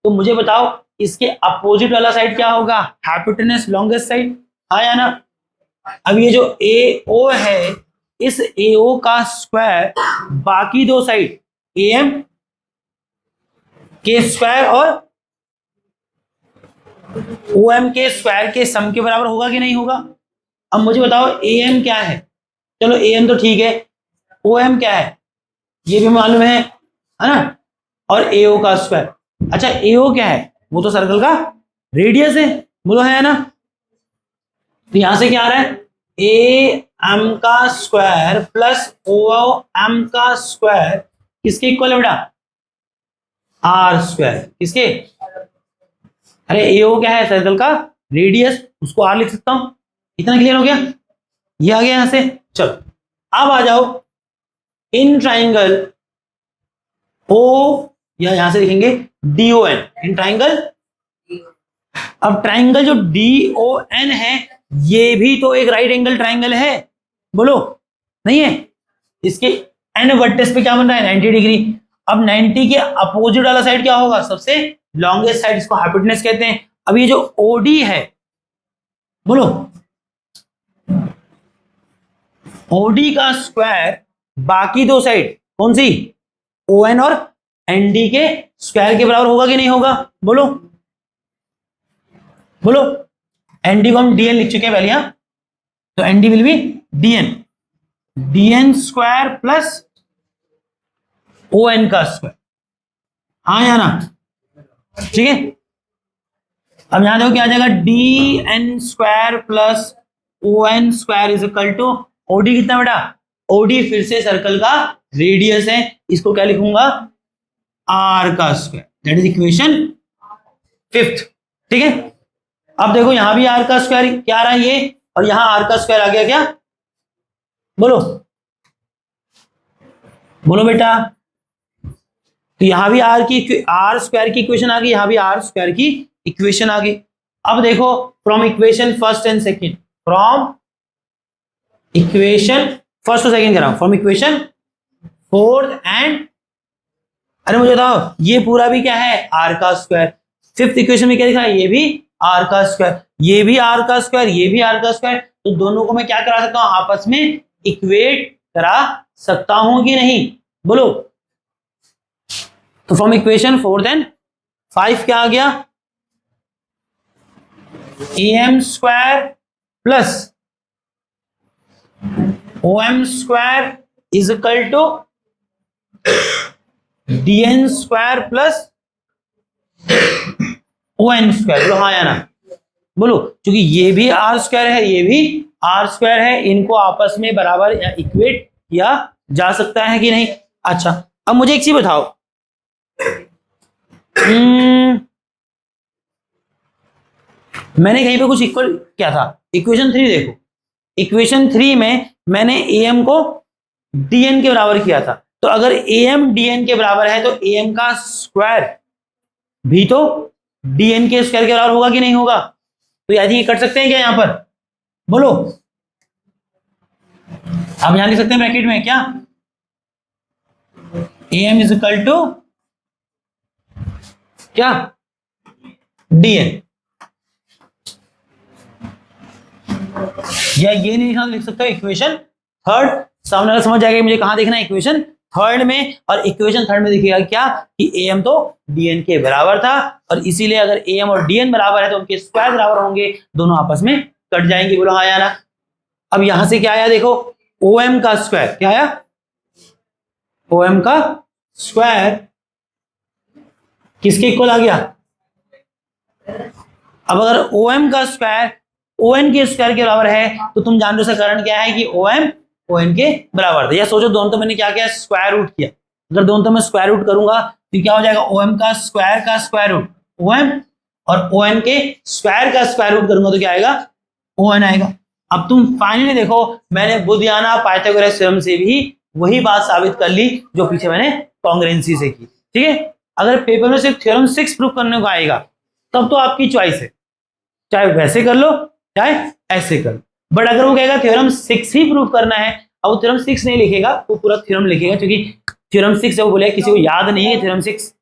तो मुझे बताओ इसके अपोजिट वाला साइड क्या होगा, हाइपोटेनस लॉन्गेस्ट साइड, हाँ या ना। अब ये जो AO है, इस AO का स्क्वायर बाकी दो साइड AM के स्क्वायर और OM के स्क्वायर के सम के बराबर होगा कि नहीं होगा। अब मुझे बताओ AM क्या है, चलो AM तो ठीक है, OM क्या है ये भी मालूम है ना, और AO का स्क्वायर, अच्छा AO क्या है, वो तो सर्कल का रेडियस है, बोलो है ना। तो यहां से क्या आ रहा है, AM का स्क्वायर प्लस OM का स्क्वायर किसके इक्वल है बेटा, R स्क्वायर, किसके, अरे AO क्या है, सर्कल का रेडियस, उसको R लिख सकता हूं, इतना क्लियर हो गया, ये आ गया यहां से। चलो अब आ जाओ, इन ट्राइंगल O या यहां से लिखेंगे DON, इन ट्राइंगल, अब ट्राइंगल जो DON है ये भी तो एक राइट एंगल ट्राइंगल है, बोलो नहीं है, इसके एंड वर्टेक्स पे क्या बन रहा है 90 डिग्री। अब 90 के अपोजिट वाला साइड क्या होगा, सबसे लॉन्गेस्ट साइड, इसको हाइपोटेनस कहते हैं। अब ये जो OD है, बोलो OD का स्क्वायर बाकी दो साइड कौन सी, ON और ND के स्क्वायर के बराबर होगा कि नहीं होगा, बोलो बोलो, एनडी को हम डीएन लिख चुके हैं पहले यहां, तो ND will be DN square plus O N का स्क्वायर, हाँ या ना, ठीक है। अब यहां देखो क्या आ जाएगा, D N square plus O N square is equal to OD कितना बेटा, ओडी फिर से सर्कल का रेडियस है, इसको क्या लिखूंगा, आर का square, that is equation 5th, ठीक है। अब देखो यहां भी आर का स्क्वायर क्या आ रहा है ये, और यहां आर का स्क्वायर आ गया क्या, बोलो बोलो बेटा, तो यहां भी आर स्क्वायर की इक्वेशन आ गई, यहां भी आर स्क्वायर की इक्वेशन आ गई। अब देखो from equation first and second, from equation first और सेकंड करा, फ्रॉम इक्वेशन फोर्थ एंड, अरे मुझे बताओ ये पूरा भी क्या है, आर का स्क्वायर। 5th इक्वेशन में क्या लिखा है, ये भी आर का स्क्वायर, ये भी आर का स्क्वायर, ये भी आर का स्क्वायर, तो दोनों को मैं क्या करा सकता हूं, आपस में इक्वेट करा सकता हूं कि नहीं, बोलो। तो फ्रॉम इक्वेशन 4th एंड 5 क्या आ गया, am square plus om square is equal to dn square plus on square, बोलो हाँ या ना, बोलो, क्योंकि ये भी आर स्क्वायर है, ये भी आर स्क्वायर है, इनको आपस में बराबर या इक्वेट किया जा सकता है कि नहीं। अच्छा अब मुझे एक चीज बताओ, मैंने कहीं पे कुछ इक्वल क्या था, इक्वेशन 3 देखो, इक्वेशन 3 में मैंने am को dn के बराबर किया था, तो अगर am dn के बराबर है तो am का स्क्वायर भी तो dn के स्क्वायर के बराबर होगा कि नहीं होगा, तो याद ये कर सकते हैं क्या यहां पर, बोलो। आप यहां लिख सकते हैं ब्रैकेट में क्या, am इज इक्वल टू क्या, dn, या ये नहीं लिख सकते इक्वेशन 3rd, सामने वाला समझ जाएगा मुझे कहां देखना है, इक्वेशन 3rd में, और इक्वेशन 3rd में देखिएगा क्या कि am तो dn के बराबर था, और इसीलिए अगर am और dn बराबर है तो उनके स्क्वायर बराबर होंगे, दोनों आपस में कट जाएंगे, बोलो हाँ या ना। अब यहां से क्या आया देखो, om का स्क्वायर क्या आया, om का स्क्वायर किसके इक्वल आ गया, अब अगर om का स्क्वायर on के स्क्वायर के बराबर है तो तुम जान लो उसका कारण क्या है कि om on के बराबर था, या सोचो दोनों तो मैंने क्या किया, स्क्वायर रूट किया, अगर दोनों तो मैं स्क्वायर रूट करूंगा तो क्या हो जाएगा, om का स्क्वायर रूट om, और on के स्क्वायर का स्क्वायर रूट करूंगा तो क्या आएगा, on आएगा। अब तुम फाइनली देखो मैंने बुधियाना पाइथागोरस थ्योरम से भी वही बात साबित कर ली जो पीछे मैंने कांग्रुएंसी से की, ठीक है। अगर पेपर में सिर्फ थ्योरम 6 प्रूफ करने को आएगा तब तो आपकी चॉइस है, चाहे वैसे कर लो चाहे ऐसे कर लो, बट अगर वो कहेगा थ्योरम 6 ही प्रूफ करना है, अब वो थ्योरम 6 नहीं लिखेगा, वो पूरा थ्योरम लिखेगा, क्योंकि थ्योरम 6 है, वो बोलेगा किसी को याद नहीं है थ्योरम 6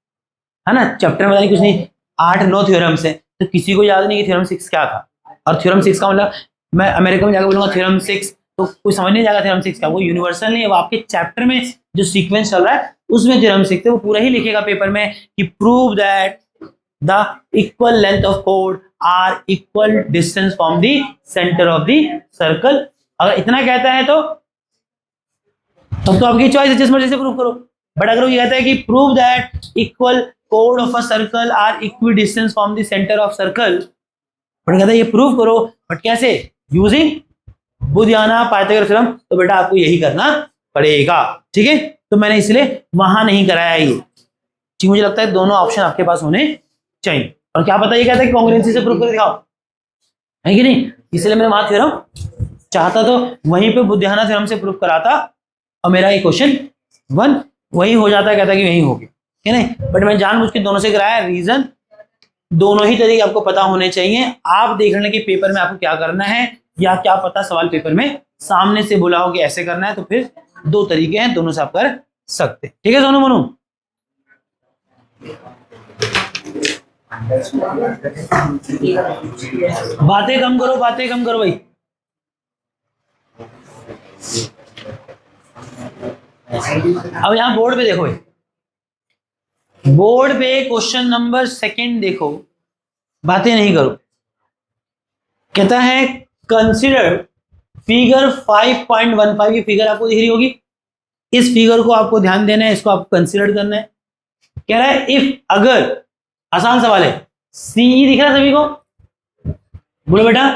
है ना, चैप्टर में बताने कुछ नहीं, 8-9 थ्योरम्स है, तो किसी को याद नहीं कि थ्योरम 6 क्या था, और थ्योरम 6 का मतलब मैं अमेरिका में जाकर बोलूंगा थ्योरम 6 तो कोई समझ नहीं जाएगा थ्योरम 6 का, वो यूनिवर्सल नहीं है, वो आपके चैप्टर में जो सीक्वेंस चल रहा है उसमें थ्योरम 6 है, वो पूरा ही लिखेगा पेपर में कि prove that the equal length of कोड are equal distance from the centre of the circle. अगर इतना कहता है तो तब तो आपकी चॉइस है, जिस मर्जी से प्रूव करो, बट अगर वो ये कहता है कि प्रूव दैट इक्वल कोड of a circle are equal distance from the centre of circle, but कहता है ये प्रूव करो, बट कैसे, यूजिंग बुधियाना पाइथागोरस थ्योरम, तो बेटा आपको यही करना पड़ेगा, ठीक है। तो मैंने इसलिए वहां नहीं कराया ये, ठीक, मुझे लगता है दोनों ऑप्शन आपके पास होने चाहिए, और क्या पता ये कहता है कि कांग्रुएंसी से प्रूव कर दिखाओ, है कि नहीं, इसलिए मैंने वहां थ्योरम चाहता तो वहीं पे बुधियाना थ्योरम से प्रूव कराता और मेरा ये क्वेश्चन 1 वही हो जाता, कहता कि यही हो गया, है नहीं, बट मैं जानबूझ के दोनों से कराया, रीजन दोनों ही तरीके आपको पता होने चाहिए, आप देख लें कि पेपर में आपको क्या करना है, या क्या पता सवाल पेपर में सामने से बोला हो कि ऐसे करना है, तो फिर 2 तरीके हैं, दोनों से आप कर सकते, ठीक है सोनू मनु। बातें कम करो भाई, अब यहां बोर्ड पे देखो, बोर्ड पे क्वेश्चन नंबर 2 देखो, बातें नहीं करो, कहता है कंसिडर फिगर 5.15, की फिगर आपको दिख रही होगी। इस फिगर को आपको ध्यान देना है, इसको आपको कंसिडर करना है। कह रहा है इफ, अगर, आसान सवाल है, सीई दिख रहा है सभी को, बोलो बेटा।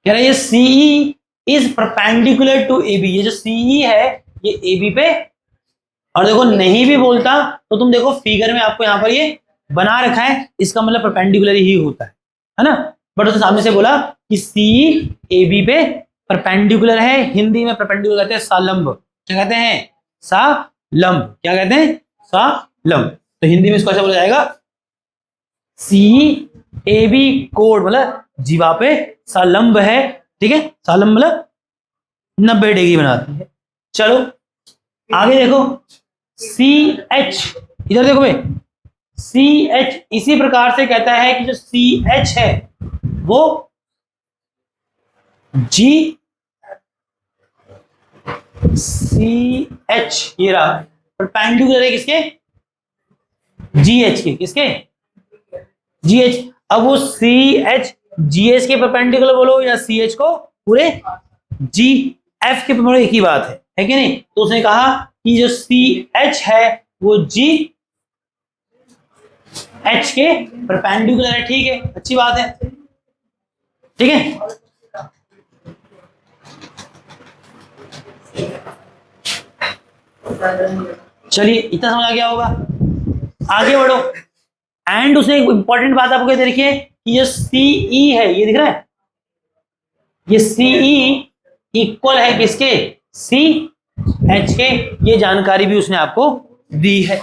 कह रहा है ये CE is perpendicular to AB, ये जो सीई है ये एबी पे, और देखो नहीं भी बोलता तो तुम देखो फिगर में आपको यहां पर ये बना रखा है, इसका मतलब परपेंडिकुलर ही होता है ना। बट उसने सामने से बोला कि सी एबी पे परपेंडिकुलर है, हिंदी में परपेंडिकुलर कहते हैं सालंब। क्या कहते हैं? सालंब। क्या कहते हैं? सालंब। तो हिंदी में इसको ऐसे बोला जाएगा, सी एबी कोड मतलब जीवा पे सालंब है, ठीक है। सालंब मतलब 90 डिग्री बनाती है। चलो आगे देखो, सी एच, इधर देखो भाई, सी एच इसी प्रकार से कहता है कि जो सी एच है वो जी सी एच, ये रहा परपेंडिकुलर है किसके? जी एच के। किसके? जी एच। अब वो सी एच जी एच के परपेंडिकुलर बोलो या सी एच को पूरे जी एफ के परपेंडिकुलर, एक ही बात है कि नहीं। तो उसने कहा कि जो सी एच है वो जी एच के परपेंडिकुलर है। ठीक है, अच्छी बात है, ठीक है। चलिए इतना समझ आ गया होगा, आगे बढ़ो। एंड उसने एक इंपॉर्टेंट बात आपको कहते देखिए कि ये सीई है, ये दिख रहा है, ये सीई इक्वल है किसके? सी एच के। ये जानकारी भी उसने आपको दी है।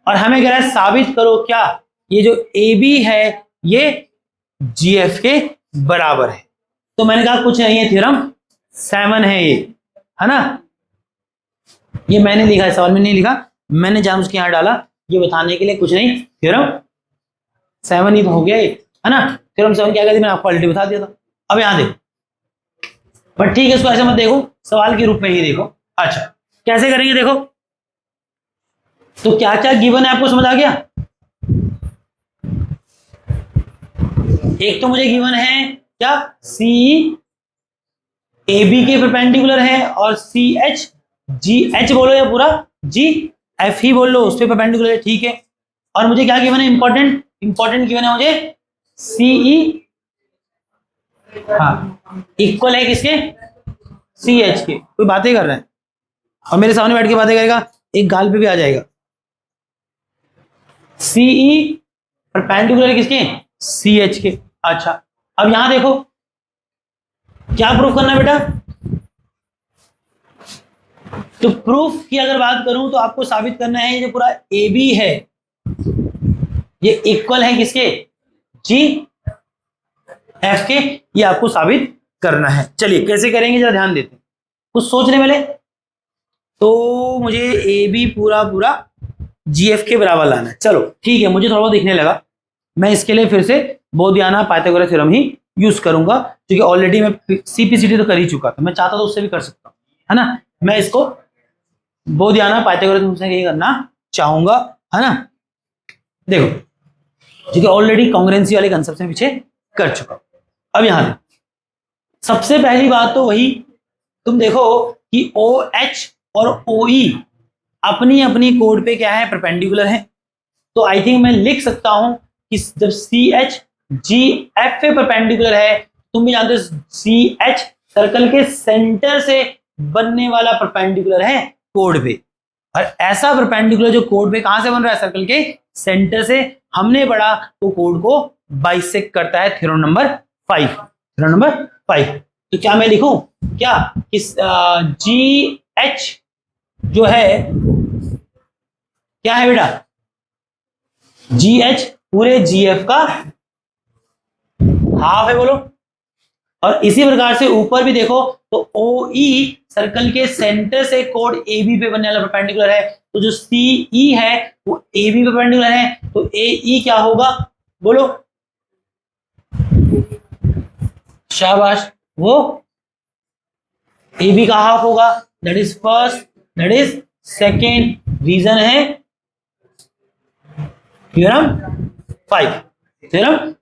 और हमें कह रहा है साबित करो क्या ये जो ए बी है ये जी एफ के बराबर है। तो मैंने कहा कुछ नहीं है, थ्योरम 7 है ये, है ना। ये मैंने लिखा है, सवाल में नहीं लिखा, मैंने जानबूझ के यहां डाला ये बताने के लिए, कुछ नहीं, थ्योरम 7 ही तो हो गया ये, है ना। थ्योरम 7 क्या कहती, मैंने आपको ऑलरेडी बता दिया था। अब यहां देखो, बट ठीक है, इसको ऐसे मत देखो, सवाल के रूप में ही देखो। अच्छा कैसे करेंगे देखो, तो क्या क्या गिवन है आपको समझ आ गया। एक तो मुझे गिवन है क्या, सी ए बी के परपेंडिकुलर है, और सी एच जी एच बोलो या पूरा जी एफ ही बोल लो, उस पर परपेंडिकुलर है, ठीक है। और मुझे क्या गिवन है, इंपॉर्टेंट गिवन है मुझे सीई, हाँ इक्वल है किसके? सी एच के। कोई बातें कर रहा है और मेरे सामने बैठ के बातें करेगा, एक गाल पे भी आ जाएगा। सीई परपेंडिकुलर किसके? सी एच के। अच्छा अब यहां देखो क्या प्रूफ करना है बेटा। तो प्रूफ की अगर बात करूं तो आपको साबित करना है ये जो पूरा ए बी है ये इक्वल है किसके? जी एफ के। ये आपको साबित करना है। चलिए कैसे करेंगे जरा ध्यान देते हैं, कुछ सोचने वाले। तो मुझे ए बी पूरा पूरा जी एफ के बराबर लाना है। चलो ठीक है, मुझे थोड़ा बहुत दिखने लगा, मैं इसके लिए फिर से बोधियाना पाइथागोरस थ्योरम ही यूज करूंगा, क्योंकि ऑलरेडी मैं सीपीसीटी तो कर ही चुका था, मैं चाहता तो उससे भी कर सकता हूँ, है ना। मैं इसको बोधियाना पाइथागोरस थ्योरम से ही करना चाहूंगा, है ना। देखो क्योंकि ऑलरेडी कांग्रुएंसी वाले कंसेप्ट में पीछे कर चुका। अब यहां सबसे पहली बात तो वही, तुम देखो कि ओ एच और ओ ई अपनी अपनी कोड पे क्या है, परपेंडिकुलर है। तो आई थिंक मैं लिख सकता हूं कि जब सी एच जी एफ पे परपेंडिकुलर है, तुम भी जानते हो सी एच सर्कल के सेंटर से बनने वाला परपेंडिकुलर है कोड पे। और ऐसा परपेंडिकुलर जो कोड पे कहां से बन रहा है, सर्कल के सेंटर से। हमने पढ़ा वो कोड को बाइसेक्ट करता है, थ्योरम नंबर 5। Theorem number 5। तो क्या मैं लिखूं क्या, इस जी एच जो है क्या है बेटा, जी एच पूरे जी एफ का हाफ है, बोलो। और इसी प्रकार से ऊपर भी देखो तो ओ ई सर्कल के सेंटर से कोड ए बी पे बनने वाला परपेंडिकुलर है। तो जो सी ई है वो ए बी पे परपेंडिकुलर है, तो ए ई क्या होगा बोलो, शाबाश, वो ए बी का हाफ होगा। That is first, that is second reason है थ्योरम 5। थ्योरम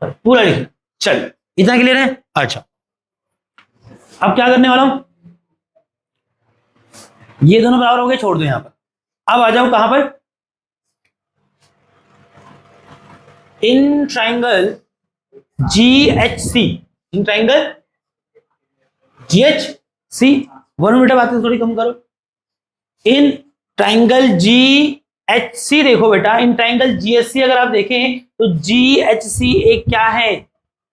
पूरा लिखो। चलिए इतना क्लियर है? अच्छा, अब क्या करने वाला हूं, ये दोनों बराबर हो गए, छोड़ दो यहां पर। अब आ जाओ कहां पर, in triangle GHC, in triangle GHC, one बेटा बातें थोड़ी कम करो। इन ट्राइंगल GHC देखो बेटा, इन ट्राइंगल GHC अगर आप देखें तो GHC एक क्या है,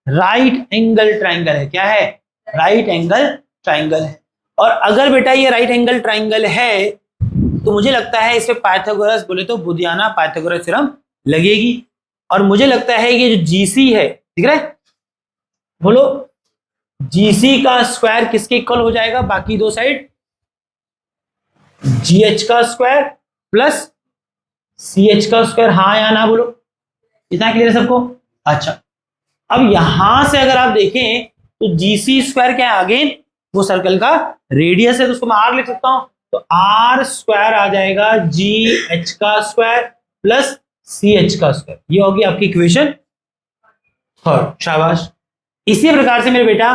राइट एंगल ट्राइंगल है। क्या है? राइट एंगल ट्राइंगल है। और अगर बेटा ये राइट एंगल ट्राइंगल है तो मुझे लगता है इस पे पाइथागोरस बोले तो बुधियाना पाइथागोरस थ्योरम लगेगी। और मुझे लगता है कि जो GC है, ठीक है, बोलो GC का स्क्वायर किसके इक्वल हो जाएगा, बाकी दो साइड, GH का स्क्वायर प्लस CH का स्क्वायर, हाँ या ना बोलो। इतना क्लियर है सबको? अच्छा, अब यहां से अगर आप देखें तो GC स्क्वायर क्या है, अगेन वो सर्कल का रेडियस है, तो उसको मैं R लिख सकता हूं, तो R स्क्वायर आ जाएगा GH का स्क्वायर प्लस CH का स्क्वायर। ये होगी आपकी इक्वेशन थर्ड। शाबाश। इसी प्रकार से मेरे बेटा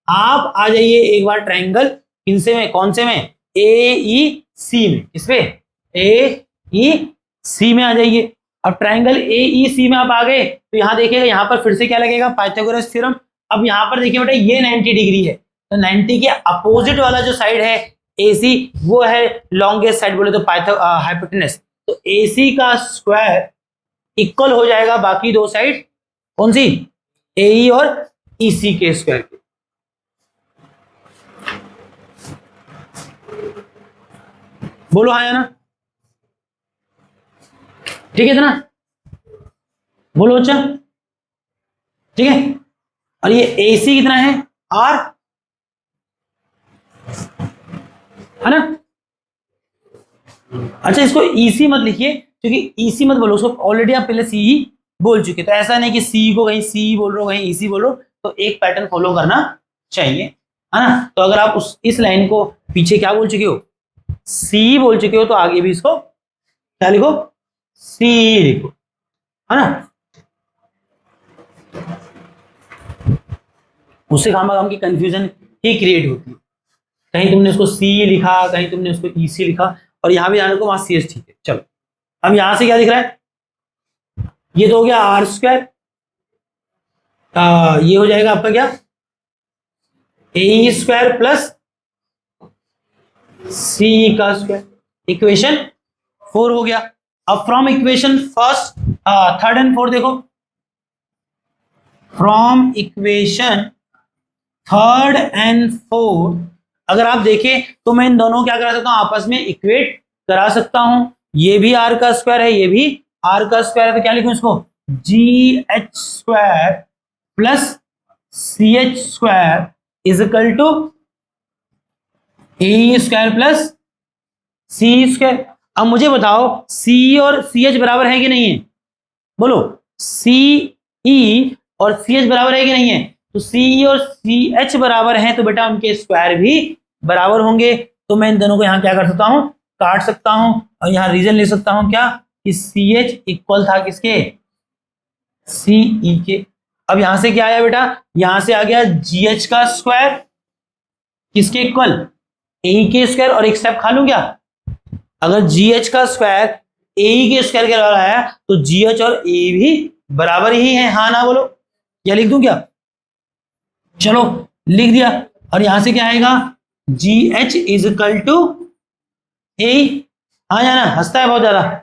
आप आ जाइए एक बार ट्राइंगल किनसे में, कौन से में, AEC में। इसमें AEC में आ जाइए। अब ट्राइंगल AEC में आप आ गए तो यहां देखिएगा, यहां पर फिर से क्या लगेगा, पाइथागोरस थ्योरम। अब यहां पर देखिए बेटा ये 90 डिग्री है, तो 90 के अपोजिट वाला जो साइड है AC, वो है लॉन्गेस्ट साइड बोले तो हाइपोटेनस। तो AC का स्क्वायर इक्वल हो जाएगा बाकी दो साइड, कौन सी, AE और EC के स्क्वायर के। बोलो हाँ या ना, ठीक है इतना, बोलो अच्छा, ठीक है। और ये AC कितना है, R, है ना। अच्छा, इसको EC मत लिखिए, क्योंकि EC मत बोलो, उसको ऑलरेडी आप पहले CE बोल चुके, तो ऐसा नहीं कि CE को कहीं CE बोल रहे हो कहीं EC बोल रहे हो, तो एक पैटर्न फॉलो करना चाहिए, है ना। तो अगर आप इस लाइन को पीछे क्या बोल चुके हो, CE बोल चुके हो, तो आगे भी इसको क्या लिखो, CE लिखो, है ना। उससे काम की कंफ्यूजन ही क्रिएट होती है, कहीं तुमने उसको CE लिखा, कहीं तुमने उसको EC लिखा, और यहां भी जाने को वहां CS, ठीक है। चलो, अब यहां से क्या दिख रहा है, ये तो हो गया R स्क्वायर, ये हो जाएगा आपका क्या, AE स्क्वायर प्लस CE का स्क्वायर, इक्वेशन 4 हो गया। अब from equation first, third and fourth देखो, from equation third and fourth अगर आप देखें तो मैं इन दोनों क्या करा सकता हूं, आपस में इक्वेट करा सकता हूं। ये भी R का स्क्वायर है, ये भी R का स्क्वायर है, तो क्या लिखूं इसको, GH square plus CH square is equal to AE square plus CE square. अब मुझे बताओ CE और CH बराबर है कि नहीं है, बोलो, CE और CH बराबर है कि नहीं है, तो CE और CH बराबर हैं, तो बेटा उनके स्क्वायर भी बराबर होंगे। तो मैं इन दोनों को यहां क्या कर सकता हूं, काट सकता हूं, और यहां रीजन ले सकता हूं क्या, कि CH इक्वल था किसके, CE के। अब यहां से क्या आया बेटा, यहां से आ गया GH का स्क्वायर किसके इक्वल, AE के स्क्वायर। और एक स्टेप खा लूं क्या, अगर GH का स्क्वायर AE के स्क्वायर के बराबर आया तो GH और AE भी बराबर ही है, हाँ ना बोलो, या लिख दूं क्या, चलो लिख दिया। और यहां से क्या आएगा, GH is equal to AE, हाँ या ना, हंसता है बहुत ज्यादा,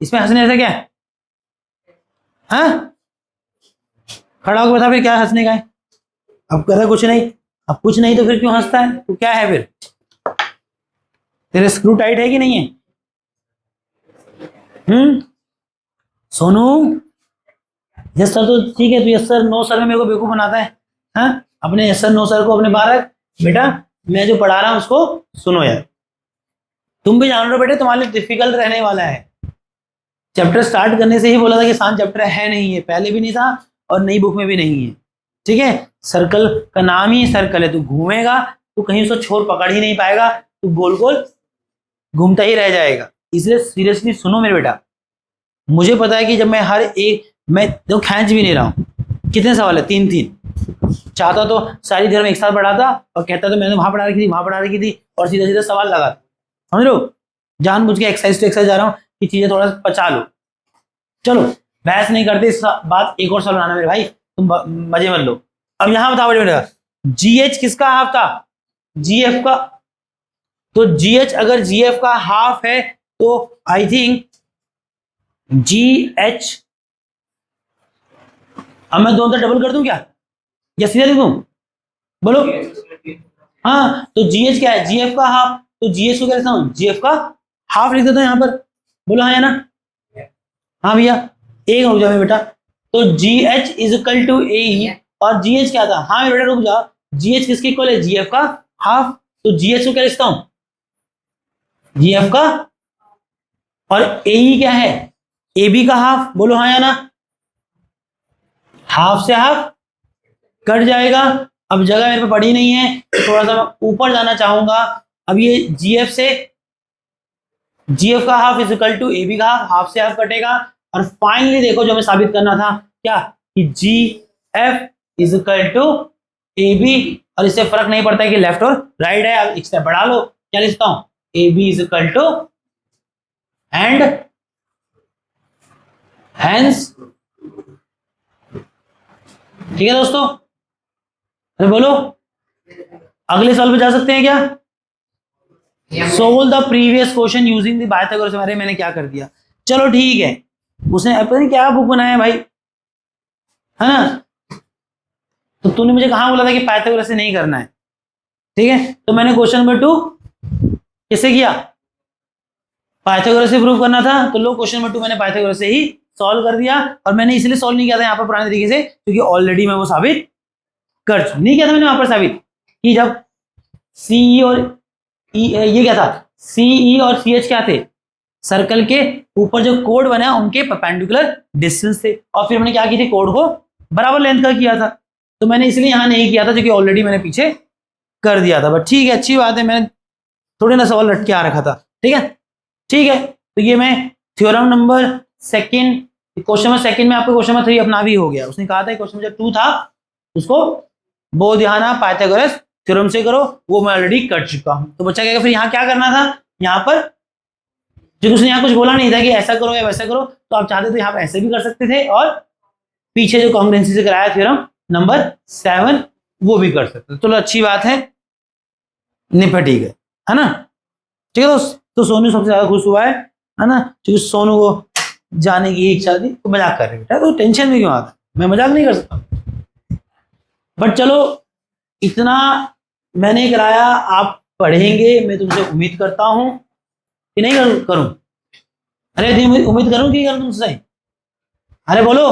इसमें हंसने से क्या है, हाँ खड़ा होकर बता फिर क्या हंसने का है, अब करा कुछ नहीं, अब कुछ नहीं तो फिर क्यों हंसता है, तो क्या है फिर, तेरे स्क्रू टाइट है कि नहीं है, सोनू, यस सर तो ठीक है, तो यस सर नो सर में मेरे को बेवकूफ बनाता है, हाँ अपने यस सर नो सर को अपने बाहर रख, बेटा मैं जो पढ़ा रहा हूं उसको सुनो यार, तुम भी जान रहे हो बेटे तुम्हारे लिए डिफिकल्ट रहने वाला है। चैप्टर स्टार्ट करने से ही बोला था कि आसान चैप्टर है नहीं है, पहले भी नहीं था और नई बुक में भी नहीं है, ठीक है। सर्कल का नाम ही सर्कल है, तू घूमेगा तो कहीं उसको छोर पकड़ ही नहीं पाएगा, तू गोल गोल घूमता ही रह जाएगा। इसलिए सीरियसली सुनो मेरे बेटा, मुझे पता है कि जब मैं हर एक, मैं तो खींच भी नहीं रहा हूं, कितने सवाल है, 3 3, चाहता तो सारी थ्योरम एक साथ पढ़ाता और कहता तो मैंने वहां पढ़ा रखी थी, वहां पढ़ा रखी थी, और सीधा सीधा सवाल लगा। समझ लो, जानबूझ के एक्सरसाइज टू एक्सरसाइज जा रहा हूँ कि चीजें थोड़ा सा पचा लो। चलो बहस नहीं करते, इस बात एक और सवाल बनाना मेरे भाई, तुम मजे मत लो। अब यहां बताओ बेटा, GH किसका हाफ था? GF का। तो GH अगर GF का हाफ है तो आई थिंक GH, अब मैं दोनों डबल कर दूं क्या या सीधा लिख दूं? बोलो। हाँ, तो GH क्या है? GF का हाफ। तो GH को क्या लिखता हूं? GF का हाफ लिख देता हूं यहां पर। बोलो हाँ या ना? हाँ भैया, एक रुक जाओ बेटा। तो GH is equal to AE, और GH क्या था? हाँ बेटा रुक जाओ, GH किसके इक्वल है? GF का हाफ। तो GH को क्या लिखता हूं? GF का, और AE क्या है? AB का हाफ। बोलो हाँ या ना? हाफ से हाफ कट जाएगा। अब जगह मेरे पे पड़ी नहीं है तो थोड़ा सा मैं ऊपर जाना चाहूंगा। अब ये GF से, GF का half is equal to AB का हाफ, हाफ से हाफ कटेगा। और फाइनली देखो जो हमें साबित करना था क्या, कि GF is equal to AB, और इससे फर्क नहीं पड़ता है कि लेफ्ट और राइट है। अब एक स्टेप बढ़ा लो, क्या लिखता हूं? AB is equal to and hence. ठीक है दोस्तों, अरे बोलो, अगले सवाल पे जा सकते हैं क्या? Solve the previous question using the Pythagoras. अरे मैंने क्या कर दिया, चलो ठीक है। उसने पता नहीं क्या बुक बनाया भाई, है ना? तो तूने मुझे कहां बोला था कि पाइथागोरस से नहीं करना है? ठीक है, तो मैंने क्वेश्चन नंबर 2 किससे किया? पाइथागोरस से प्रूव करना था, तो लो क्वेश्चन नंबर 2 मैंने पाइथागोरस से ही सॉल्व कर दिया। और मैंने इसलिए सॉल्व नहीं किया था यहाँ पर पुराने तरीके से, क्योंकि ऑलरेडी मैं वो साबित नहीं किया था मैंने वहां पर साबित, कि जब CE और ये क्या था, CE और CH क्या थे? सर्कल के ऊपर जो कोड बना उनके परपेंडिकुलर डिस्टेंस थे। और फिर मैंने क्या की थी, कोड को बराबर लेंथ का किया था। तो मैंने इसलिए यहां नहीं किया था, क्योंकि ऑलरेडी मैंने पीछे कर दिया था। बट ठीक है, अच्छी बात है, मैंने थोड़े ना सवाल रट के आ रखा था। ठीक है, ठीक है। तो ये मैं थ्योरम नंबर 2, क्वेश्चन नंबर 2 में आपको क्वेश्चन नंबर 3 अपना भी हो गया। उसने कहा था क्वेश्चन नंबर 2 था उसको बहुत ध्यान पाइथागोरस थ्योरम से करो, वो मैं ऑलरेडी कर चुका हूं। तो बच्चा कहेगा फिर यहाँ क्या करना था? यहाँ पर जो उसने यहाँ कुछ बोला नहीं था कि ऐसा करो या वैसा करो, तो आप चाहते तो यहाँ पर ऐसे भी कर सकते थे, और पीछे जो कॉन्ग्रुएंसी से कराया थ्योरम नंबर 7 वो भी कर सकते थे। चलो अच्छी बात है, निपट ही गए, है ना? ठीक है दोस्त, तो सोनू सबसे ज्यादा खुश हुआ है ना? क्योंकि सोनू को जाने की इच्छा थी। तो मजाक कर रहे बेटा, तो टेंशन में क्यों आता? मैं मजाक नहीं कर सकता। बट चलो, इतना मैंने कराया, आप पढ़ेंगे मैं तुमसे उम्मीद करता हूं कि नहीं करूं? अरे उम्मीद करूं कि करूं तुमसे? अरे बोलो,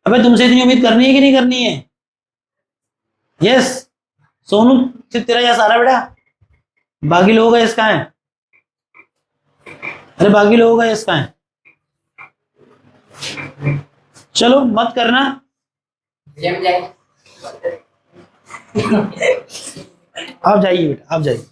अबे तुमसे इतनी उम्मीद करनी है कि नहीं करनी है? यस। सोनू सिर्फ तेरा यस आ रहा बेटा, बाकी लोगों का यस कहां है? अरे बाकी लोगों का यस कहां है? चलो मत करना, आप जाइए बेटा, आप जाइए।